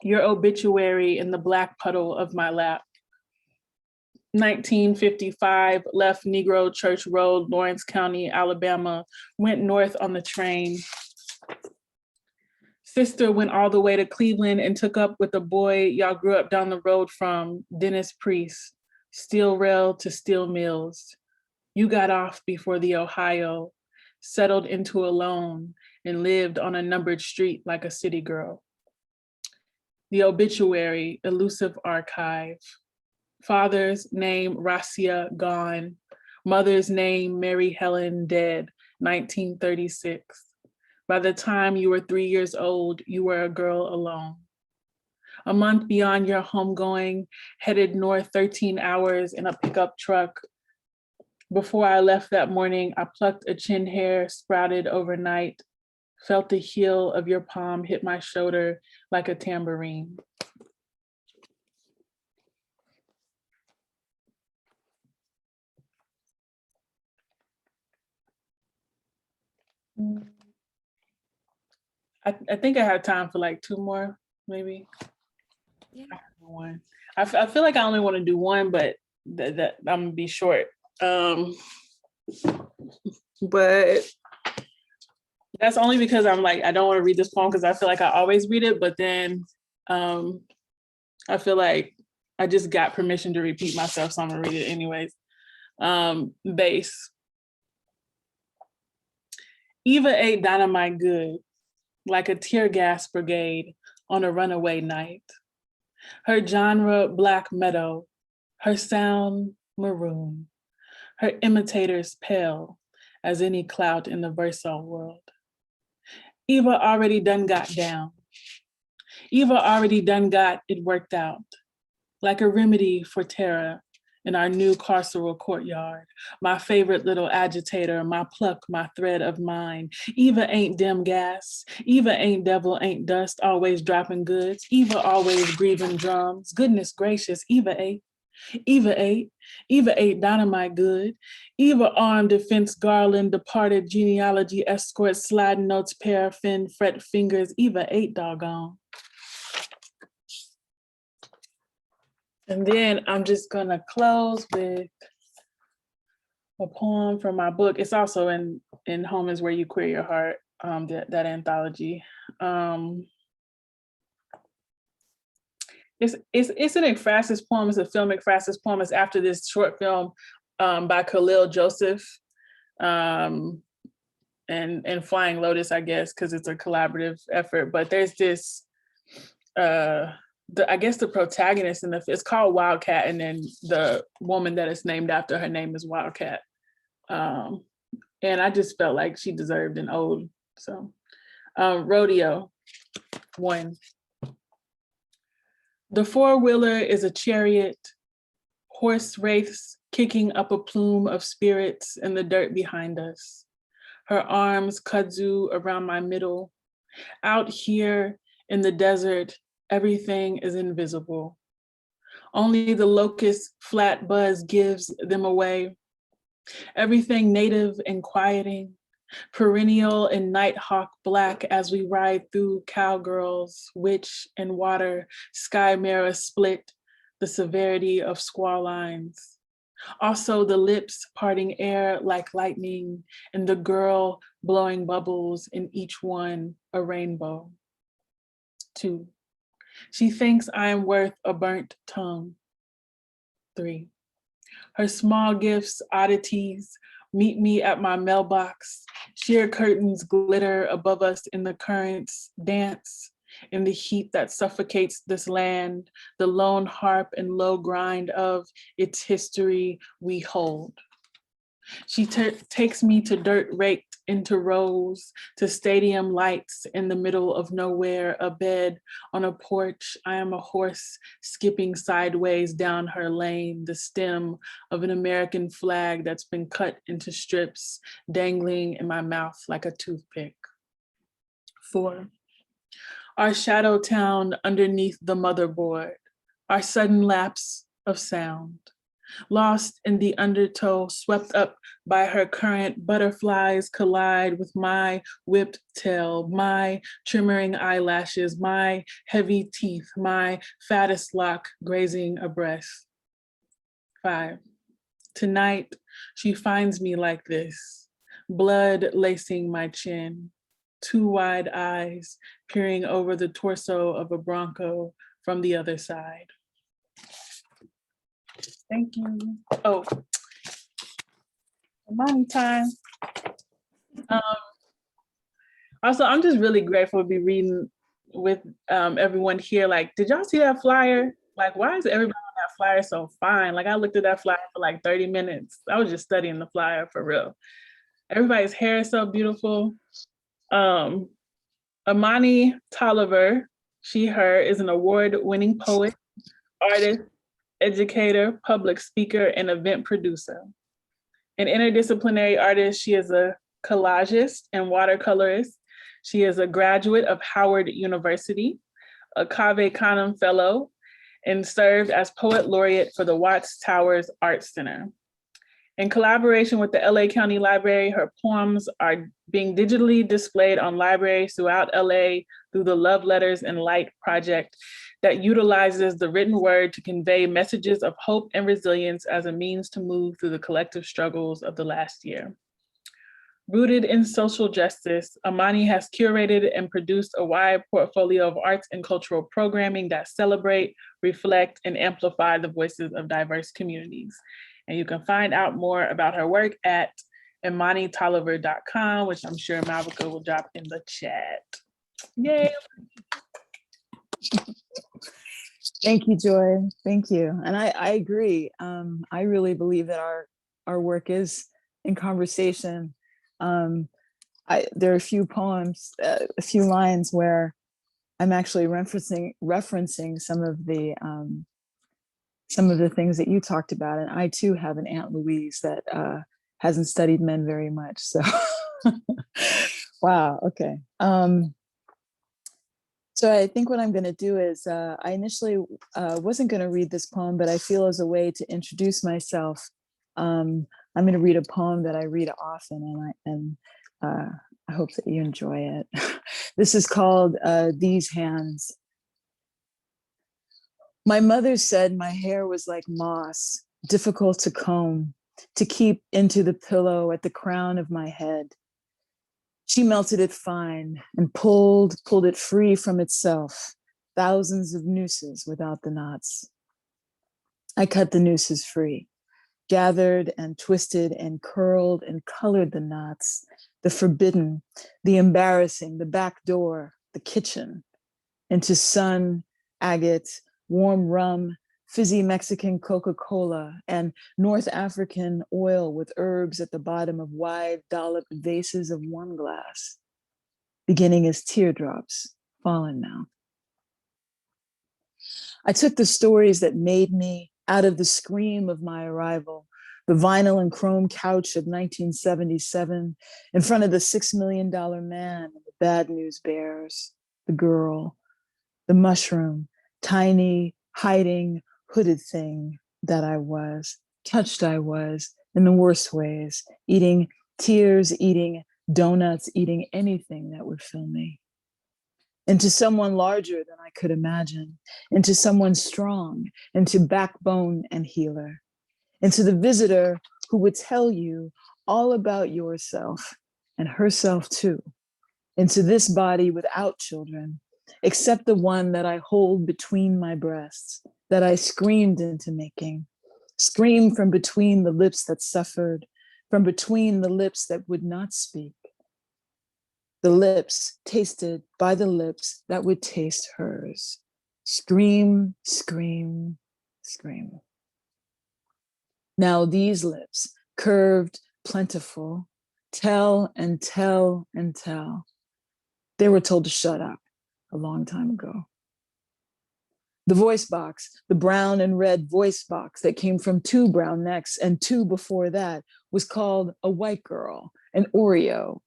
Your obituary in the black puddle of my lap. 1955, left Negro Church Road, Lawrence County, Alabama, went north on the train. Sister went all the way to Cleveland and took up with a boy y'all grew up down the road from, Dennis Priest, steel rail to steel mills. You got off before the Ohio, settled into a loan, and lived on a numbered street like a city girl. The obituary, elusive archive. Father's name, Racia, gone. Mother's name, Mary Helen, dead, 1936. By the time you were 3 years old, you were a girl alone. A month beyond your homegoing, headed north 13 hours in a pickup truck. Before I left that morning, I plucked a chin hair sprouted overnight, felt the heel of your palm hit my shoulder like a tambourine. I think I have time for like 2 more, maybe. Yeah. One. I feel like I only want to do one, but that I'm gonna be short. But that's only because I'm like, I don't want to read this poem because I feel like I always read it, but then I feel like I just got permission to repeat myself, so I'm gonna read it anyways. Base. Eva ate dynamite good, like a tear gas brigade on a runaway night. Her genre, black meadow, her sound, maroon, her imitators pale as any clout in the versal world. Eva already done got down. Eva already done got it worked out, like a remedy for terror in our new carceral courtyard. My favorite little agitator, my pluck, my thread of mind. Eva ain't dim gas. Eva ain't devil, ain't dust, always dropping goods. Eva always grieving drums. Goodness gracious, Eva ate. Eva ate. Eva ate dynamite good. Eva armed defense garland, departed genealogy escort, sliding notes, paraffin, fret fingers. Eva ate doggone. And then I'm just gonna close with a poem from my book. It's also in Home is Where You Queer Your Heart, that anthology. It's an ekphrasis poem. It's a film ekphrasis poem. It's after this short film by Khalil Joseph and Flying Lotus, I guess, because it's a collaborative effort. But there's this. I guess the protagonist in it's called Wildcat, and then the woman that is named after her name is Wildcat. And I just felt like she deserved an ode. So, Rodeo, 1. The four-wheeler is a chariot, horse wraiths kicking up a plume of spirits in the dirt behind us. Her arms kudzu around my middle. Out here in the desert, everything is invisible. Only the locust flat buzz gives them away. Everything native and quieting, perennial and nighthawk black as we ride through cowgirls, witch and water, sky mirror split, the severity of squall lines. Also the lips parting air like lightning, and the girl blowing bubbles in each one a rainbow. 2. She thinks I am worth a burnt tongue. 3. Her small gifts, oddities, meet me at my mailbox. Sheer curtains glitter above us in the currents, dance in the heat that suffocates this land, the lone harp and low grind of its history we hold. She takes me to dirt raked into rows, to stadium lights in the middle of nowhere, a bed on a porch. I am a horse skipping sideways down her lane, the stem of an American flag that's been cut into strips, dangling in my mouth like a toothpick. 4. Our shadow town underneath the motherboard, our sudden lapse of sound. Lost in the undertow, swept up by her current, butterflies collide with my whipped tail, my trimmering eyelashes, my heavy teeth, my fattest lock grazing a breast. 5. Tonight, she finds me like this, blood lacing my chin, 2 wide eyes peering over the torso of a Bronco from the other side. Thank you. Oh, Amani time. Also, I'm just really grateful to be reading with everyone here. Like, did y'all see that flyer? Like, why is everybody on that flyer so fine? Like, I looked at that flyer for like 30 minutes. I was just studying the flyer for real. Everybody's hair is so beautiful. Amani Toliver, she, her, is an award-winning poet, artist, educator, public speaker, and event producer. An interdisciplinary artist, she is a collagist and watercolorist. She is a graduate of Howard University, a Cave Canem fellow, and served as poet laureate for the Watts Towers Art Center. In collaboration with the LA County Library, her poems are being digitally displayed on libraries throughout LA through the Love Letters and Light project that utilizes the written word to convey messages of hope and resilience as a means to move through the collective struggles of the last year. Rooted in social justice, Imani has curated and produced a wide portfolio of arts and cultural programming that celebrate, reflect, and amplify the voices of diverse communities. And you can find out more about her work at ImaniToliver.com, which I'm sure Malvika will drop in the chat. Yay! Thank you, Joy. Thank you. And I agree. I really believe that our work is in conversation. There are a few poems, a few lines where I'm actually referencing some of the things that you talked about. And I too have an Aunt Louise that hasn't studied men very much. So, wow. Okay. So I think what I'm going to do is I initially wasn't going to read this poem, but I feel as a way to introduce myself, I'm going to read a poem that I read often, and I hope that you enjoy it. This is called These Hands. My mother said my hair was like moss, difficult to comb, to keep into the pillow at the crown of my head. She melted it fine and pulled it free from itself, thousands of nooses without the knots. I cut the nooses free, gathered and twisted and curled and colored the knots, the forbidden, the embarrassing, the back door, the kitchen, into sun, agate, warm rum, fizzy Mexican Coca-Cola, and North African oil with herbs at the bottom of wide dolloped vases of warm glass, beginning as teardrops, fallen now. I took the stories that made me out of the scream of my arrival, the vinyl and chrome couch of 1977, in front of the $6 million man and the bad news bears, the girl, the mushroom, tiny, hiding, hooded thing that I was, touched I was in the worst ways, eating tears, eating donuts, eating anything that would fill me. Into someone larger than I could imagine, into someone strong, into backbone and healer, into the visitor who would tell you all about yourself and herself too, into this body without children, except the one that I hold between my breasts, that I screamed into making, screamed from between the lips that suffered, from between the lips that would not speak, the lips tasted by the lips that would taste hers. Scream, scream, scream. Now these lips, curved, plentiful, tell and tell and tell. They were told to shut up a long time ago. The voice box, the brown and red voice box that came from two brown necks and two before that, was called a white girl, an Oreo.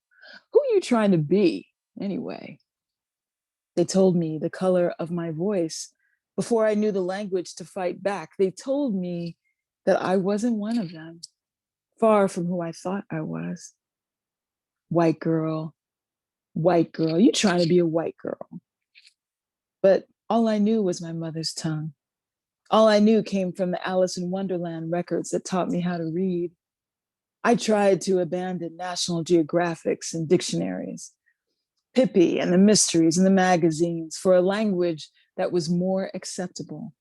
Who are you trying to be anyway? They told me the color of my voice before I knew the language to fight back. They told me that I wasn't one of them, far from who I thought I was. White girl, you trying to be a white girl. But all I knew was my mother's tongue. All I knew came from the Alice in Wonderland records that taught me how to read. I tried to abandon National Geographics and dictionaries, Pippi and the mysteries and the magazines for a language that was more acceptable.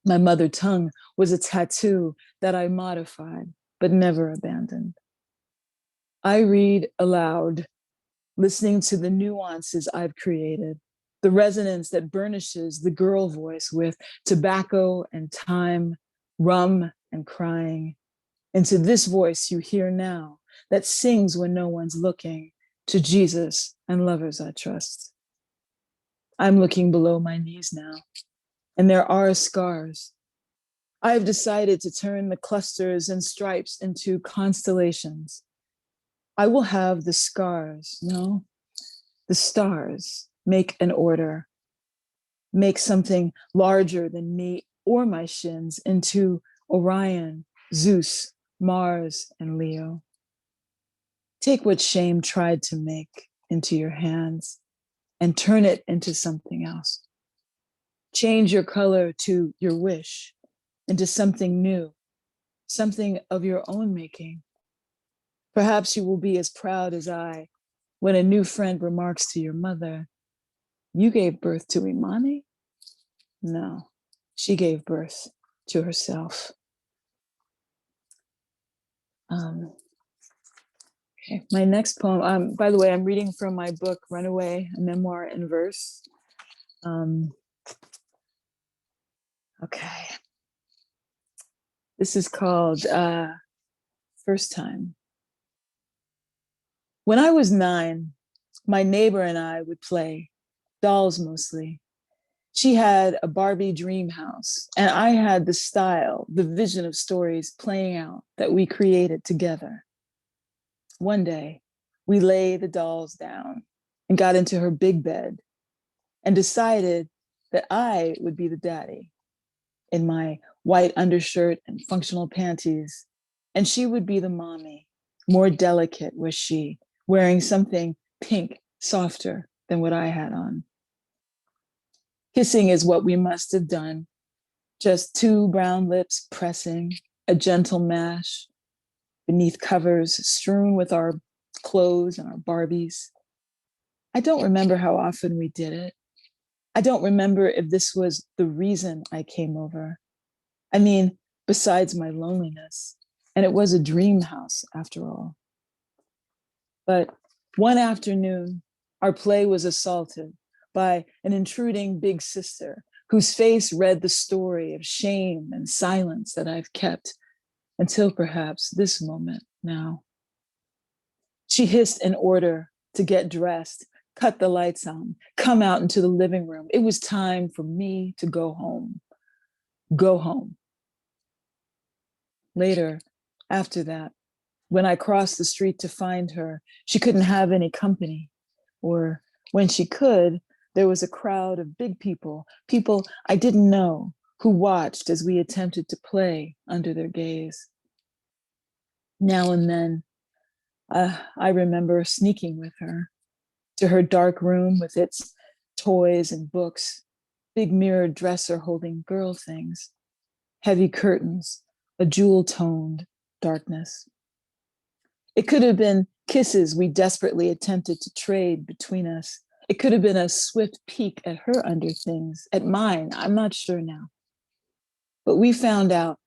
My mother tongue was a tattoo that I modified, but never abandoned. I read aloud, listening to the nuances I've created, the resonance that burnishes the girl voice with tobacco and time, rum and crying, into this voice you hear now that sings when no one's looking, to Jesus and lovers I trust. I'm looking below my knees now, and there are scars. I have decided to turn the clusters and stripes into constellations. I will have the scars, no, the stars make an order, make something larger than me or my shins into Orion, Zeus, Mars and Leo. Take what shame tried to make into your hands and turn it into something else. Change your color to your wish, into something new, something of your own making. Perhaps you will be as proud as I when a new friend remarks to your mother, "You gave birth to Imani?" No, she gave birth to herself. Okay, my next poem, by the way, I'm reading from my book, Runaway, a memoir in verse. Okay. This is called First Time. When I was 9, my neighbor and I would play, dolls mostly. She had a Barbie dream house, and I had the style, the vision of stories playing out that we created together. One day, we lay the dolls down and got into her big bed and decided that I would be the daddy in my white undershirt and functional panties, and she would be the mommy. More delicate was she, wearing something pink, softer than what I had on. Kissing is what we must have done, just 2 brown lips pressing, a gentle mash, beneath covers strewn with our clothes and our Barbies. I don't remember how often we did it. I don't remember if this was the reason I came over. I mean, besides my loneliness, and it was a dream house after all. But one afternoon, our play was assaulted by an intruding big sister whose face read the story of shame and silence that I've kept until perhaps this moment now. She hissed an order to get dressed, cut the lights on, come out into the living room. It was time for me to go home. Go home. Later, after that, when I crossed the street to find her, she couldn't have any company. Or when she could, there was a crowd of big people, people I didn't know, who watched as we attempted to play under their gaze. Now and then, I remember sneaking with her to her dark room with its toys and books, big mirrored dresser holding girl things, heavy curtains, a jewel-toned darkness. It could have been kisses we desperately attempted to trade between us. It could have been a swift peek at her under things, at mine, I'm not sure now. But we found out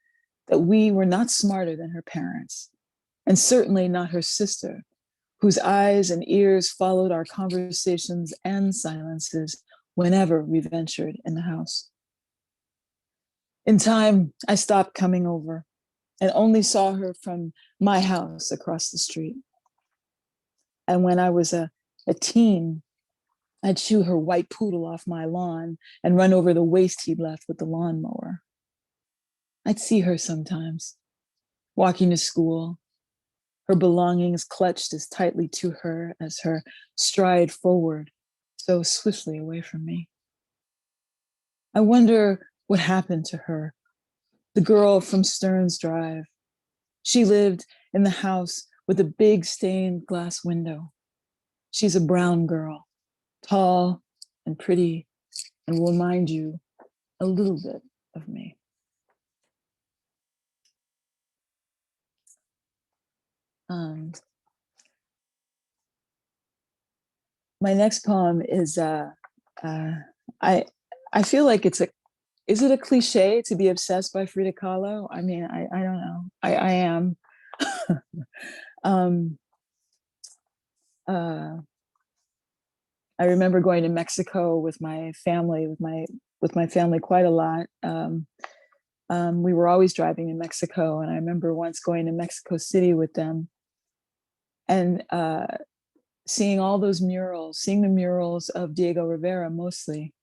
that we were not smarter than her parents, and certainly not her sister, whose eyes and ears followed our conversations and silences whenever we ventured in the house. In time, I stopped coming over and only saw her from my house across the street. And when I was a teen, I'd shoo her white poodle off my lawn and run over the waste he'd left with the lawnmower. I'd see her sometimes, walking to school, her belongings clutched as tightly to her as her stride forward so swiftly away from me. I wonder what happened to her, the girl from Stearns Drive. She lived in the house with a big stained glass window. She's a brown girl, tall and pretty, and will remind you a little bit of me. My next poem is, I feel like is it a cliche to be obsessed by Frida Kahlo? I mean, I don't know, I am. I remember going to Mexico with my family, with my family quite a lot. We were always driving in Mexico, and I remember once going to Mexico City with them and seeing all those murals, seeing the murals of Diego Rivera mostly,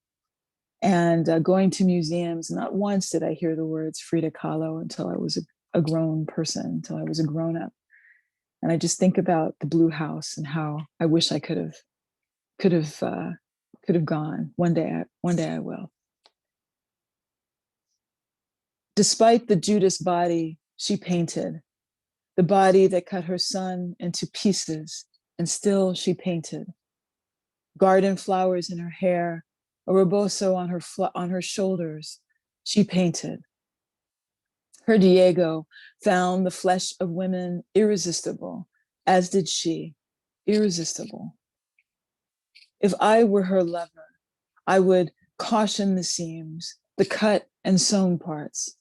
and going to museums. Not once did I hear the words Frida Kahlo until I was a grown person, until I was a grown up. And I just think about the Blue House and how I wish I could have gone. One day I will. Despite the Judas body she painted, the body that cut her son into pieces, and still she painted. Garden flowers in her hair, a rebozo on her shoulders, she painted. Her Diego found the flesh of women irresistible, as did she, irresistible. If I were her lover, I would caution the seams, the cut and sewn parts.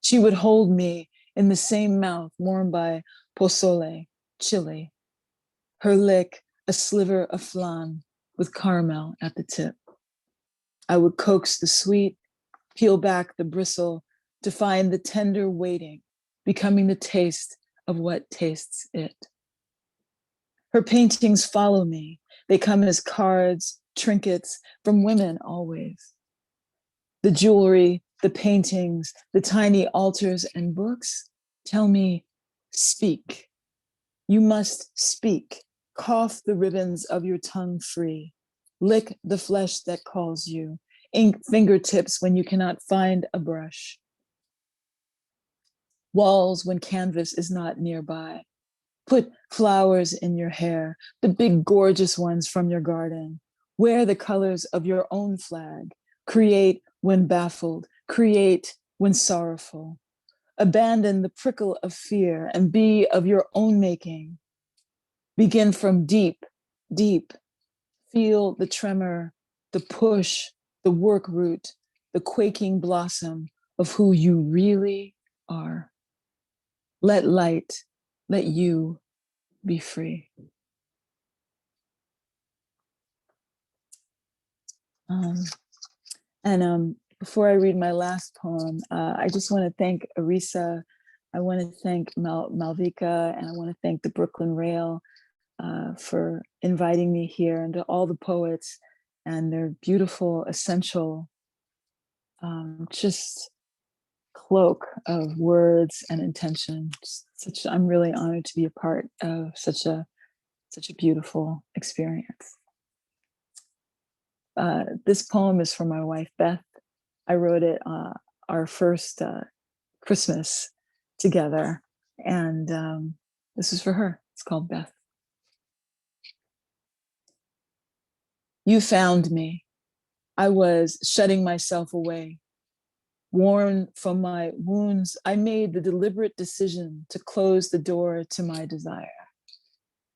She would hold me in the same mouth warmed by pozole, chili. Her lick, a sliver of flan with caramel at the tip. I would coax the sweet, peel back the bristle to find the tender waiting, becoming the taste of what tastes it. Her paintings follow me. They come as cards, trinkets from women always. The jewelry, the paintings, the tiny altars and books tell me, speak. You must speak. Cough the ribbons of your tongue free. Lick the flesh that calls you. Ink fingertips when you cannot find a brush. Walls when canvas is not nearby. Put flowers in your hair, the big gorgeous ones from your garden. Wear the colors of your own flag. Create when baffled. Create when sorrowful. Abandon the prickle of fear and be of your own making. Begin from deep, deep. Feel the tremor, the push, the work root, the quaking blossom of who you really are. Let light, let you be free. Before I read my last poem, I just want to thank Arisa. I want to thank Malvika, and I want to thank the Brooklyn Rail for inviting me here, and to all the poets and their beautiful, essential, just cloak of words and intention. I'm really honored to be a part of such a beautiful experience. This poem is for my wife, Beth. I wrote it our first Christmas together, and this is for her. It's called Beth. You found me. I was shutting myself away. Worn from my wounds, I made the deliberate decision to close the door to my desire.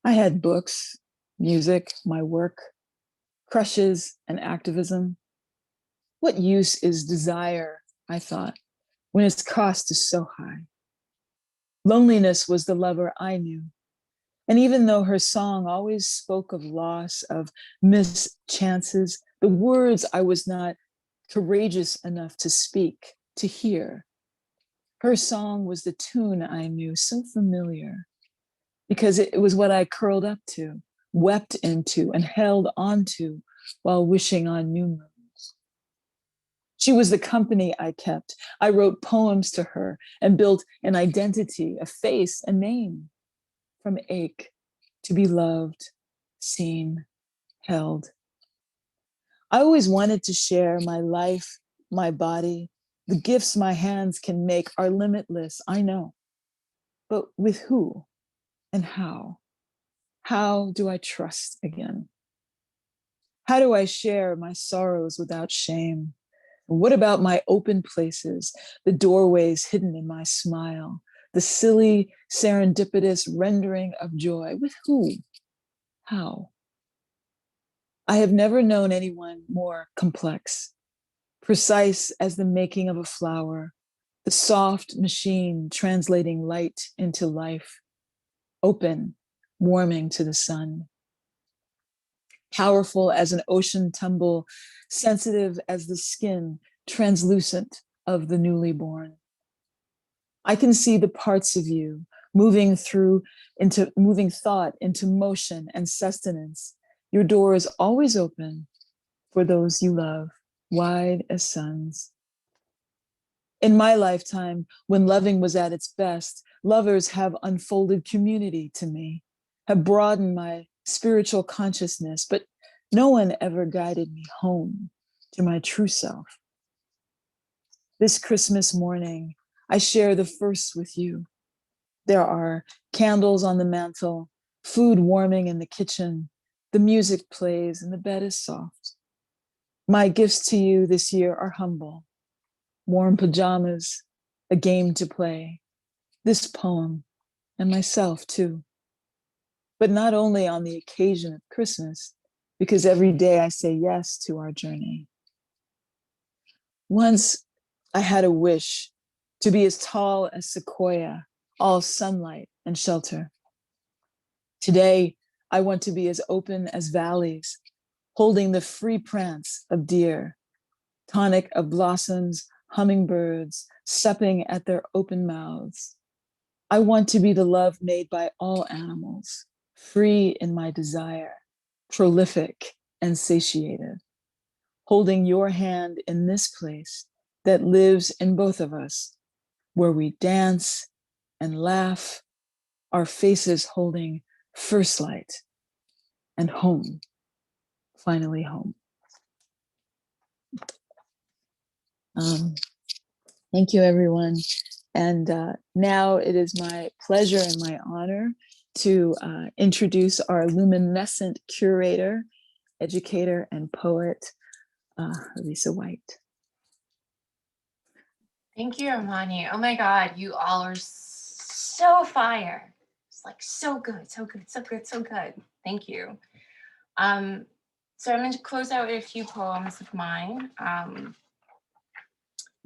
I had books, music, my work, crushes, and activism. What use is desire, I thought, when its cost is so high? Loneliness was the lover I knew. And even though her song always spoke of loss, of missed chances, the words I was not courageous enough to speak, to hear. Her song was the tune I knew, so familiar, because it was what I curled up to, wept into, and held onto while wishing on new moons. She was the company I kept. I wrote poems to her and built an identity, a face, a name. From ache to be loved, seen, held. I always wanted to share my life, my body. The gifts my hands can make are limitless, I know. But with who and how? How do I trust again? How do I share my sorrows without shame? What about my open places, the doorways hidden in my smile? The silly, serendipitous rendering of joy. With who? How? I have never known anyone more complex, precise as the making of a flower, the soft machine translating light into life, open, warming to the sun. Powerful as an ocean tumble, sensitive as the skin, translucent of the newly born. I can see the parts of you moving thought into motion and sustenance. Your door is always open for those you love, wide as suns. In my lifetime, when loving was at its best, lovers have unfolded community to me, have broadened my spiritual consciousness, but no one ever guided me home to my true self. This Christmas morning, I share the first with you. There are candles on the mantle, food warming in the kitchen, the music plays and the bed is soft. My gifts to you this year are humble. Warm pajamas, a game to play, this poem, and myself too. But not only on the occasion of Christmas, because every day I say yes to our journey. Once I had a wish to be as tall as sequoia, all sunlight and shelter. Today, I want to be as open as valleys, holding the free prance of deer, tonic of blossoms, hummingbirds, supping at their open mouths. I want to be the love made by all animals, free in my desire, prolific and satiated, holding your hand in this place that lives in both of us, where we dance and laugh, our faces holding first light and home, finally home. Thank you, everyone. And now it is my pleasure and my honor to introduce our luminescent curator, educator, and poet, Arisa White. Thank you, Imani. Oh my God, you all are so fire. It's like so good, so good, so good, so good. Thank you. So I'm going to close out with a few poems of mine.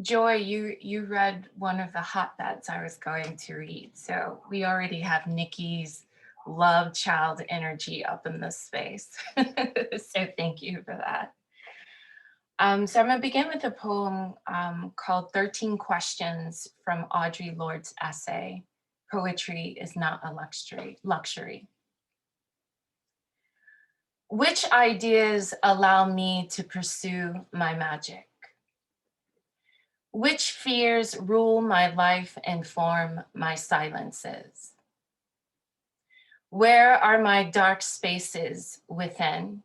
Joy, you read one of the hotbeds I was going to read. So we already have Nikki's love child energy up in this space. So thank you for that. So I'm going to begin with a poem called 13 Questions from Audre Lorde's essay, Poetry is Not a Luxury. Which ideas allow me to pursue my magic? Which fears rule my life and form my silences? Where are my dark spaces within?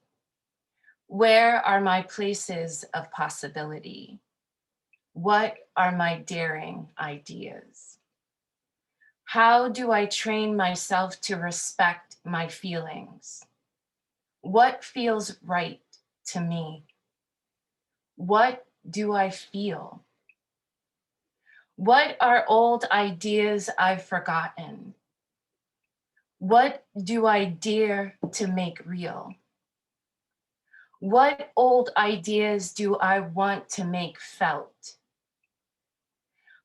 Where are my places of possibility? What are my daring ideas? How do I train myself to respect my feelings? What feels right to me? What do I feel? What are old ideas I've forgotten? What do I dare to make real? What old ideas do I want to make felt?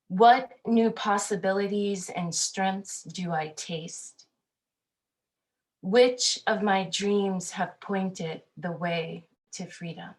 What new possibilities and strengths do I taste? Which of my dreams have pointed the way to freedom?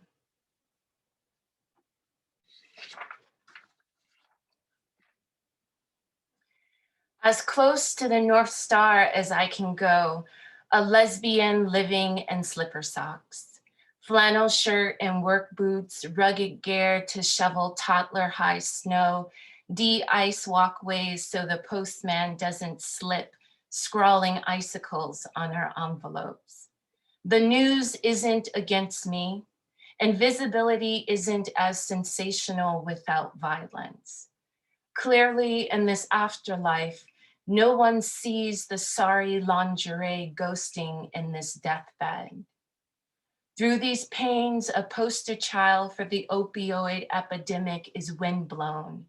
As close to the North Star as I can go, a lesbian living in slipper socks, flannel shirt and work boots, rugged gear to shovel toddler-high snow, de-ice walkways so the postman doesn't slip, scrawling icicles on her envelopes. The news isn't against me, and visibility isn't as sensational without violence. Clearly, in this afterlife, no one sees the sorry lingerie ghosting in this deathbed. Through these pains, a poster child for the opioid epidemic is windblown.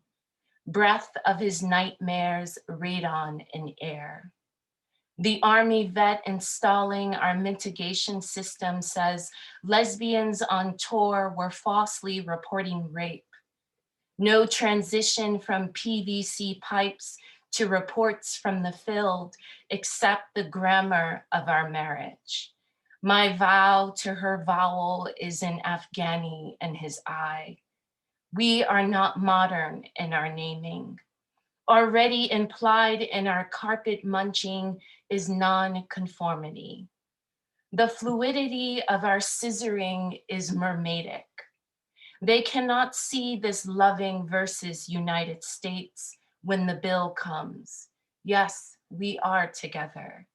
Breath of his nightmares, radon in air. The Army vet installing our mitigation system says lesbians on tour were falsely reporting rape. No transition from PVC pipes to reports from the field, except the grammar of our marriage. My vow to her vowel is an Afghani in his eye. We are not modern in our naming. Already implied in our carpet munching is non-conformity. The fluidity of our scissoring is mermaidic. They cannot see this loving versus United States when the bill comes. Yes, we are together.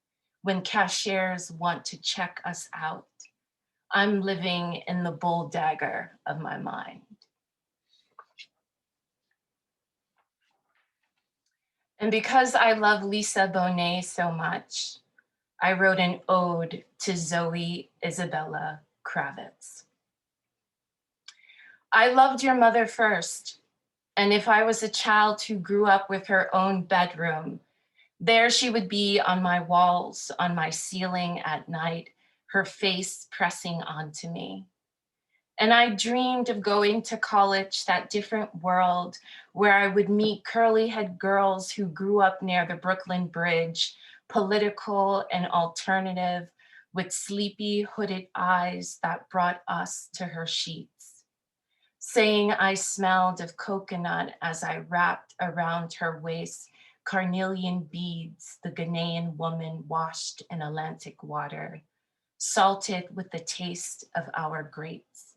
When cashiers want to check us out, I'm living in the bull dagger of my mind. And because I love Lisa Bonet so much, I wrote an ode to Zoe Isabella Kravitz. I loved your mother first, and if I was a child who grew up with her own bedroom, there she would be on my walls, on my ceiling at night, her face pressing onto me. And I dreamed of going to college, that different world where I would meet curly-head girls who grew up near the Brooklyn Bridge, political and alternative, with sleepy hooded eyes that brought us to her sheets, saying I smelled of coconut as I wrapped around her waist carnelian beads the Ghanaian woman washed in Atlantic water, salted with the taste of our grapes.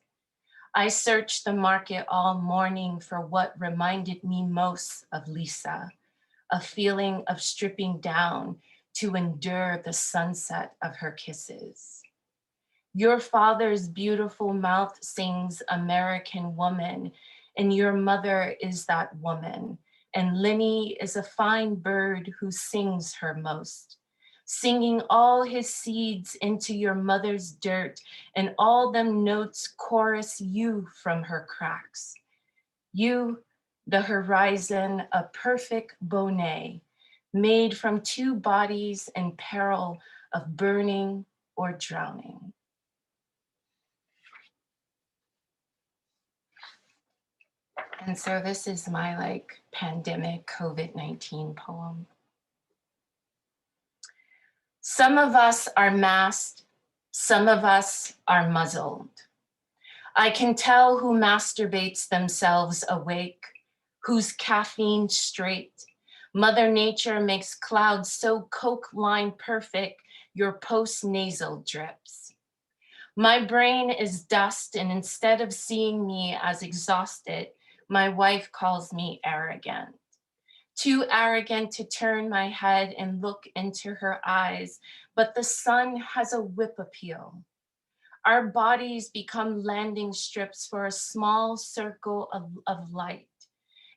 I searched the market all morning for what reminded me most of Lisa, a feeling of stripping down to endure the sunset of her kisses. Your father's beautiful mouth sings American woman, and your mother is that woman. And Lenny is a fine bird who sings her most, singing all his seeds into your mother's dirt, and all them notes chorus you from her cracks. You, the horizon, a perfect bonnet, made from two bodies in peril of burning or drowning. And so this is my pandemic COVID-19 poem. Some of us are masked, some of us are muzzled. I can tell who masturbates themselves awake, who's caffeine straight. Mother Nature makes clouds so coke line perfect, your post-nasal drips. My brain is dust, and instead of seeing me as exhausted, my wife calls me arrogant. Too arrogant to turn my head and look into her eyes, but the sun has a whip appeal. Our bodies become landing strips for a small circle of light.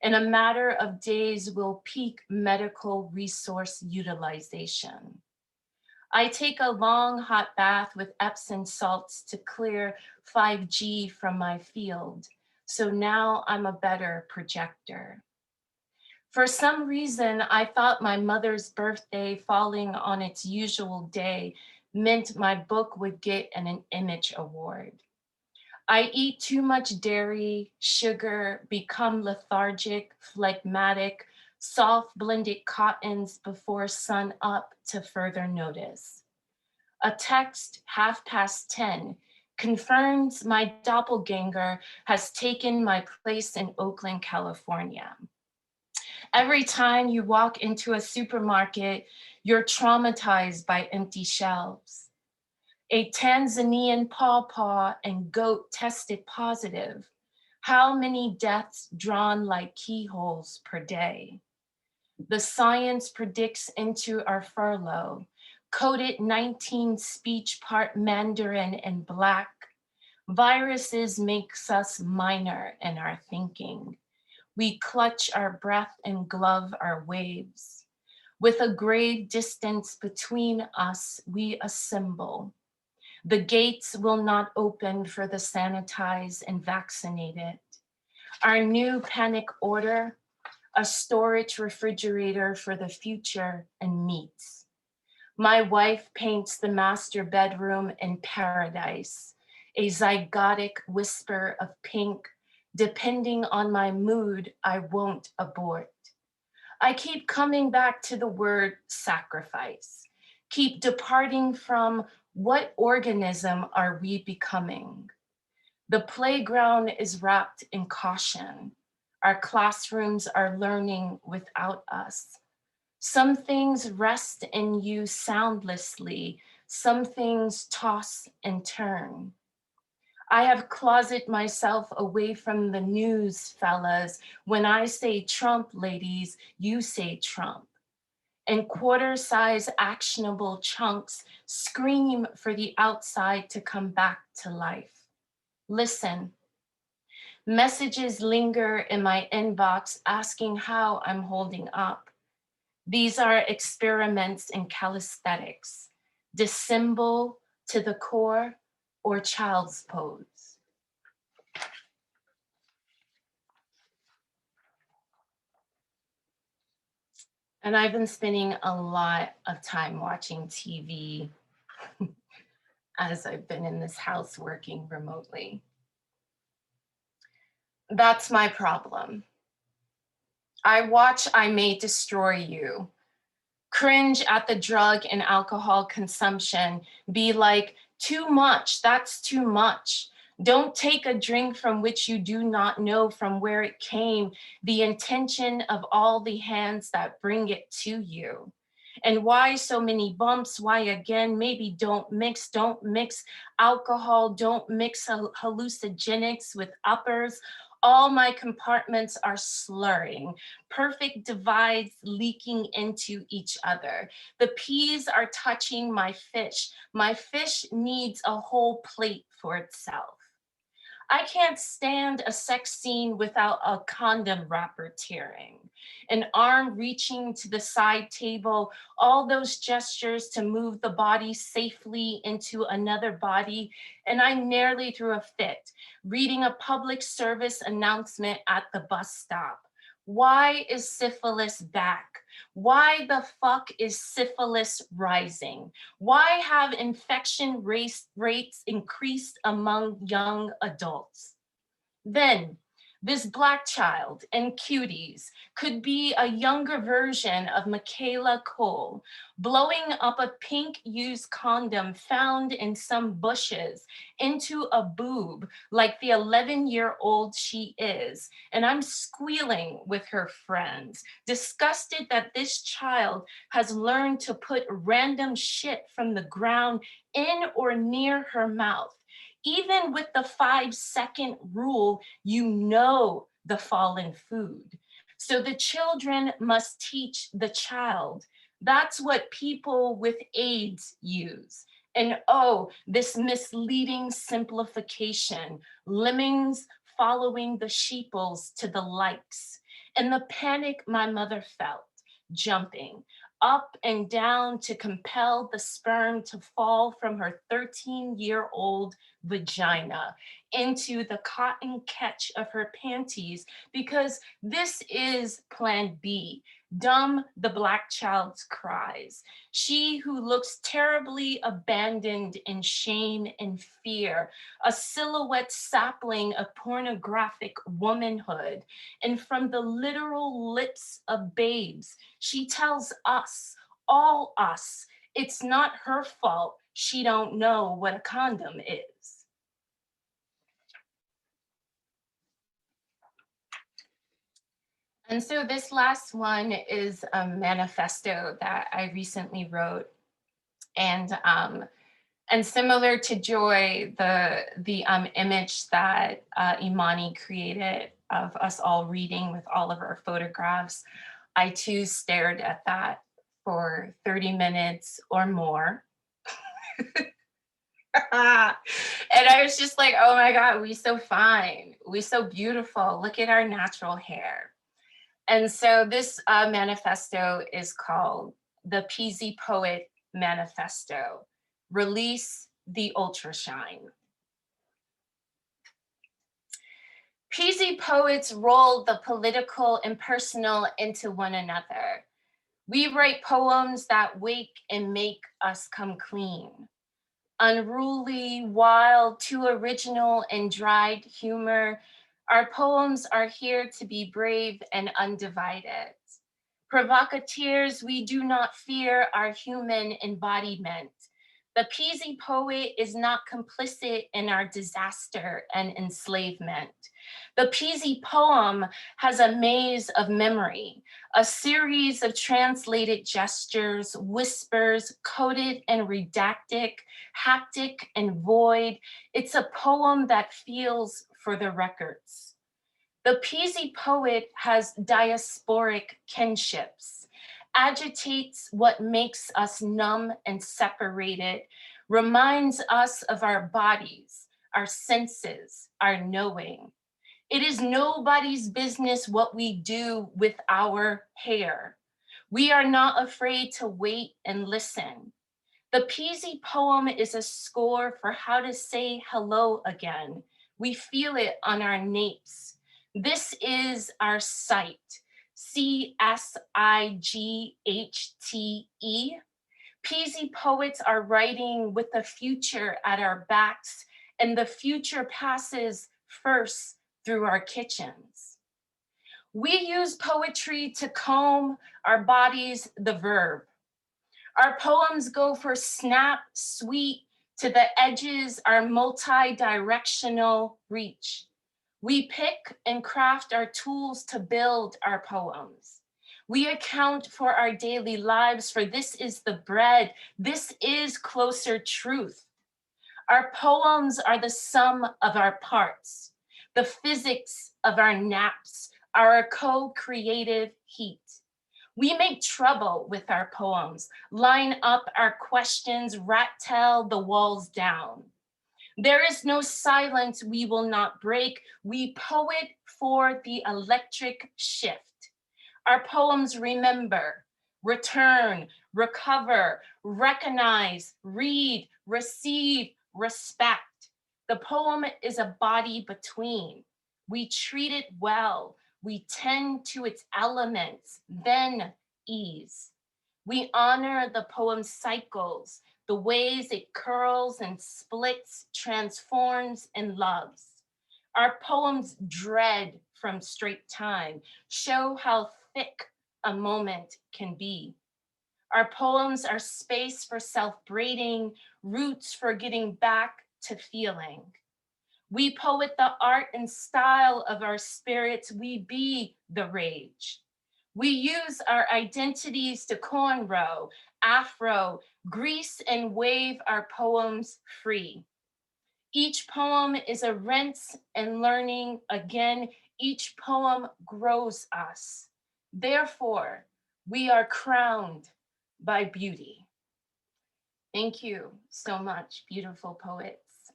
In a matter of days, we'll peak medical resource utilization. I take a long hot bath with Epsom salts to clear 5G from my field. So now I'm a better projector. For some reason, I thought my mother's birthday falling on its usual day meant my book would get an image award. I eat too much dairy, sugar, become lethargic, phlegmatic, soft blended cottons before sun up to further notice. A text 10:30 confirms my doppelganger has taken my place in Oakland, California. Every time you walk into a supermarket, you're traumatized by empty shelves. A Tanzanian pawpaw and goat tested positive. How many deaths drawn like keyholes per day? The science predicts into our furlough. COVID-19 speech part Mandarin and Black. Viruses makes us minor in our thinking. We clutch our breath and glove our waves. With a grave distance between us, we assemble. The gates will not open for the sanitized and vaccinated. Our new panic order, a storage refrigerator for the future and meats. My wife paints the master bedroom in paradise, a zygotic whisper of pink. Depending on my mood, I won't abort. I keep coming back to the word sacrifice, keep departing from what organism are we becoming? The playground is wrapped in caution. Our classrooms are learning without us. Some things rest in you soundlessly, some things toss and turn. I have closeted myself away from the news, fellas. When I say Trump, ladies, you say Trump. And quarter-size actionable chunks scream for the outside to come back to life. Listen, messages linger in my inbox asking how I'm holding up. These are experiments in calisthenics, dissemble to the core or child's pose. And I've been spending a lot of time watching TV as I've been in this house working remotely. That's my problem. I watch I May Destroy You, cringe at the drug and alcohol consumption, be like, too much, that's too much. Don't take a drink from which you do not know from where it came, the intention of all the hands that bring it to you. And why so many bumps? Why again? Maybe don't mix alcohol, don't mix hallucinogenics with uppers. All my compartments are slurring, perfect divides leaking into each other. The peas are touching my fish. My fish needs a whole plate for itself. I can't stand a sex scene without a condom wrapper tearing, an arm reaching to the side table, all those gestures to move the body safely into another body, and I nearly threw a fit, reading a public service announcement at the bus stop. Why is syphilis back? Why the fuck is syphilis rising? Why have infection rates increased among young adults? Then, this Black child and cuties could be a younger version of Michaela Cole, blowing up a pink used condom found in some bushes into a boob like the 11-year-old she is. And I'm squealing with her friends, disgusted that this child has learned to put random shit from the ground in or near her mouth. Even with the 5-second rule, you know the fallen food. So the children must teach the child. That's what people with AIDS use. And oh, this misleading simplification, lemmings following the sheeples to the likes. And the panic my mother felt, jumping up and down to compel the sperm to fall from her 13-year-old vagina into the cotton catch of her panties, because this is Plan B. Dumb the Black child's cries. She who looks terribly abandoned in shame and fear, a silhouette sapling of pornographic womanhood. And from the literal lips of babes, she tells us, all us, it's not her fault she don't know what a condom is. And so this last one is a manifesto that I recently wrote. And similar to Joy, the image that Imani created of us all reading with all of our photographs, I too stared at that for 30 minutes or more. And I was just like, oh my God, we so fine. We so beautiful. Look at our natural hair. And so this manifesto is called the Pz Poet Manifesto, Release the Ultrashine. Pz poets roll the political and personal into one another. We write poems that wake and make us come clean. Unruly, wild, too original and dried humor, our poems are here to be brave and undivided. Provocateurs, we do not fear our human embodiment. The Pz poet is not complicit in our disaster and enslavement. The Pz poem has a maze of memory, a series of translated gestures, whispers, coded and redacted, haptic and void. It's a poem that feels for the records. The Pz poet has diasporic kinships, agitates what makes us numb and separated, reminds us of our bodies, our senses, our knowing. It is nobody's business what we do with our hair. We are not afraid to wait and listen. The Pz poem is a score for how to say hello again. We feel it on our napes. This is our sight, CSIGHTE. Pz poets are writing with the future at our backs, and the future passes first through our kitchens. We use poetry to comb our bodies, the verb. Our poems go for snap, sweet, to the edges, our multi-directional reach. We pick and craft our tools to build our poems. We account for our daily lives, for this is the bread. This is closer truth. Our poems are the sum of our parts, the physics of our naps, our co-creative heat. We make trouble with our poems, line up our questions, rat-tail the walls down. There is no silence we will not break. We poet for the electric shift. Our poems remember, return, recover, recognize, read, receive, respect. The poem is a body between. We treat it well. We tend to its elements, then ease. We honor the poem's cycles, the ways it curls and splits, transforms and loves. Our poems dread from straight time, show how thick a moment can be. Our poems are space for self-braiding, roots for getting back to feeling. We poet the art and style of our spirits, we be the rage. We use our identities to cornrow, afro, grease and wave our poems free. Each poem is a rinse and learning again. Each poem grows us. Therefore, we are crowned by beauty. Thank you so much, beautiful poets,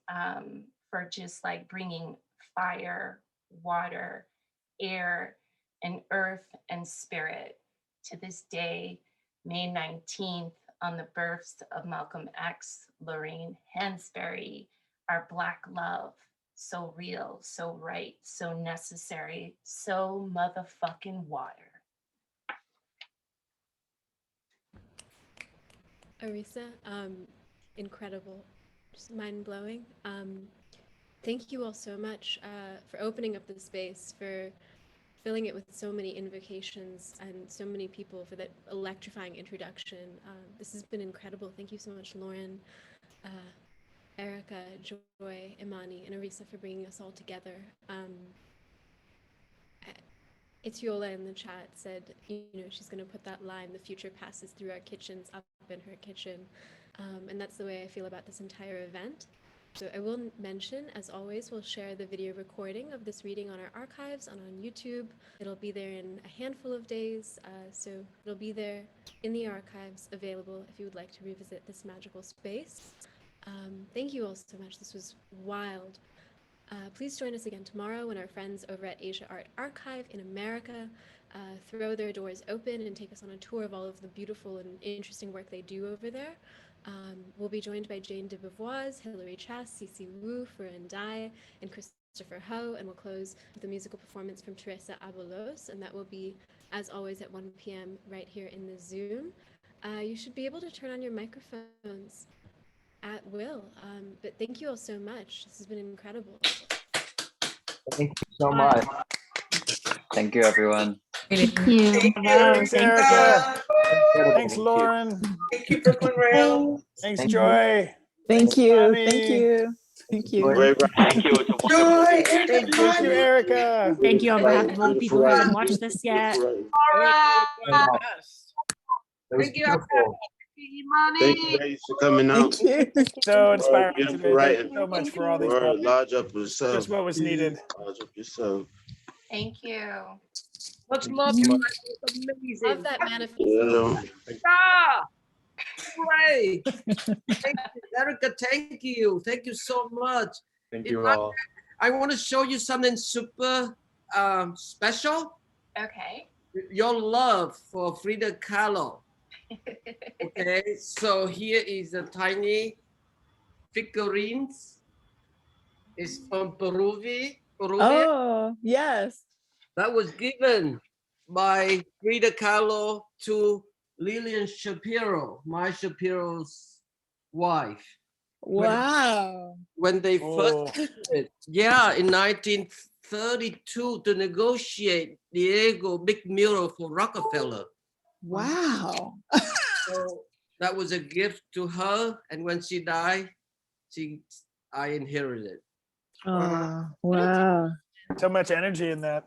for just like bringing fire, water, air, and earth and spirit to this day, May 19th, on the births of Malcolm X, Lorraine Hansberry, our Black love, so real, so right, so necessary, so motherfucking water. Arisa, incredible, just mind-blowing. Thank you all so much for opening up the space, for filling it with so many invocations and so many people, for that electrifying introduction. This has been incredible. Thank you so much, Lauren, Aricka, Joy, Imani, and Arisa for bringing us all together. Itiola in the chat said, you know, she's going to put that line, "The future passes through our kitchens," up in her kitchen. And that's the way I feel about this entire event. So I will mention, as always, we'll share the video recording of this reading on our archives and on YouTube. It'll be there in a handful of days, so it'll be there in the archives, available if you would like to revisit this magical space. Thank you all so much. This was wild. Please join us again tomorrow when our friends over at Asia Art Archive in America throw their doors open and take us on a tour of all of the beautiful and interesting work they do over there. We'll be joined by Jane de Beauvois, Hilary Chass, Cece Wu, Furan Dai, and Christopher Ho, and we'll close with a musical performance from Teresa Abuelos, and that will be, as always, at 1 p.m. right here in the Zoom. You should be able to turn on your microphones at will, but thank you all so much. This has been incredible. Thank you so much. Thank you, everyone. Thank you. Thanks, Aricka. Incredible. Thanks, Lauren. Thank you, Brooklyn Rail. Thanks, Thank Joy. Thank you. Imani. Thank you. Thank you. Thank you. Joy, Thank you, everybody. Aricka. Thank you on behalf of all the people who haven't watched this yet. It was Thank you, beautiful. Imani. Thank you ladies for coming out. Thank you. So inspiring Beautiful today. Thank writing. you so much for all these Word, comments. lodge up yourself. Just what was needed. Lodge up yourself. Thank you. Much love. Mhm. It's amazing. Love that manifesto. Yeah. Ah, hooray. Thank you, Aricka, thank you. Thank you so much. Thank you all. I want to show you something super special. Okay. your love for Frida Kahlo. Okay, so here is a tiny figurines. It's from Peruvian. Oh, yes. That was given by Frida Kahlo to Lillian Shapiro, my Shapiro's wife. Wow. When they Oh. first did it, yeah, in 1932 to negotiate Diego big mural for Rockefeller. Wow. So that was a gift to her, and when she died, I inherited. Oh, wow. So much energy in that.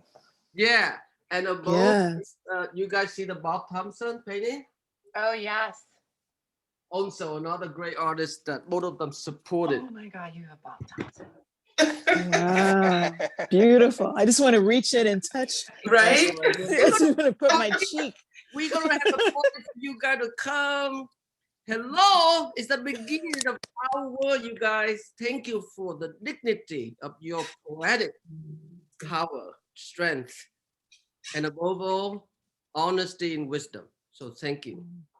Yeah, and above, Yes. you guys see the Bob Thompson painting? Oh, yes. Also, another great artist that both of them supported. Oh my God, you have Bob Thompson. Wow. Beautiful. I just want to reach in and touch. Right? I just want to put my cheek. We're gonna have a party for you guys to come. Hello, it's the beginning of our world, you guys. Thank you for the dignity of your poetic power, strength, and above all, honesty and wisdom. So thank you.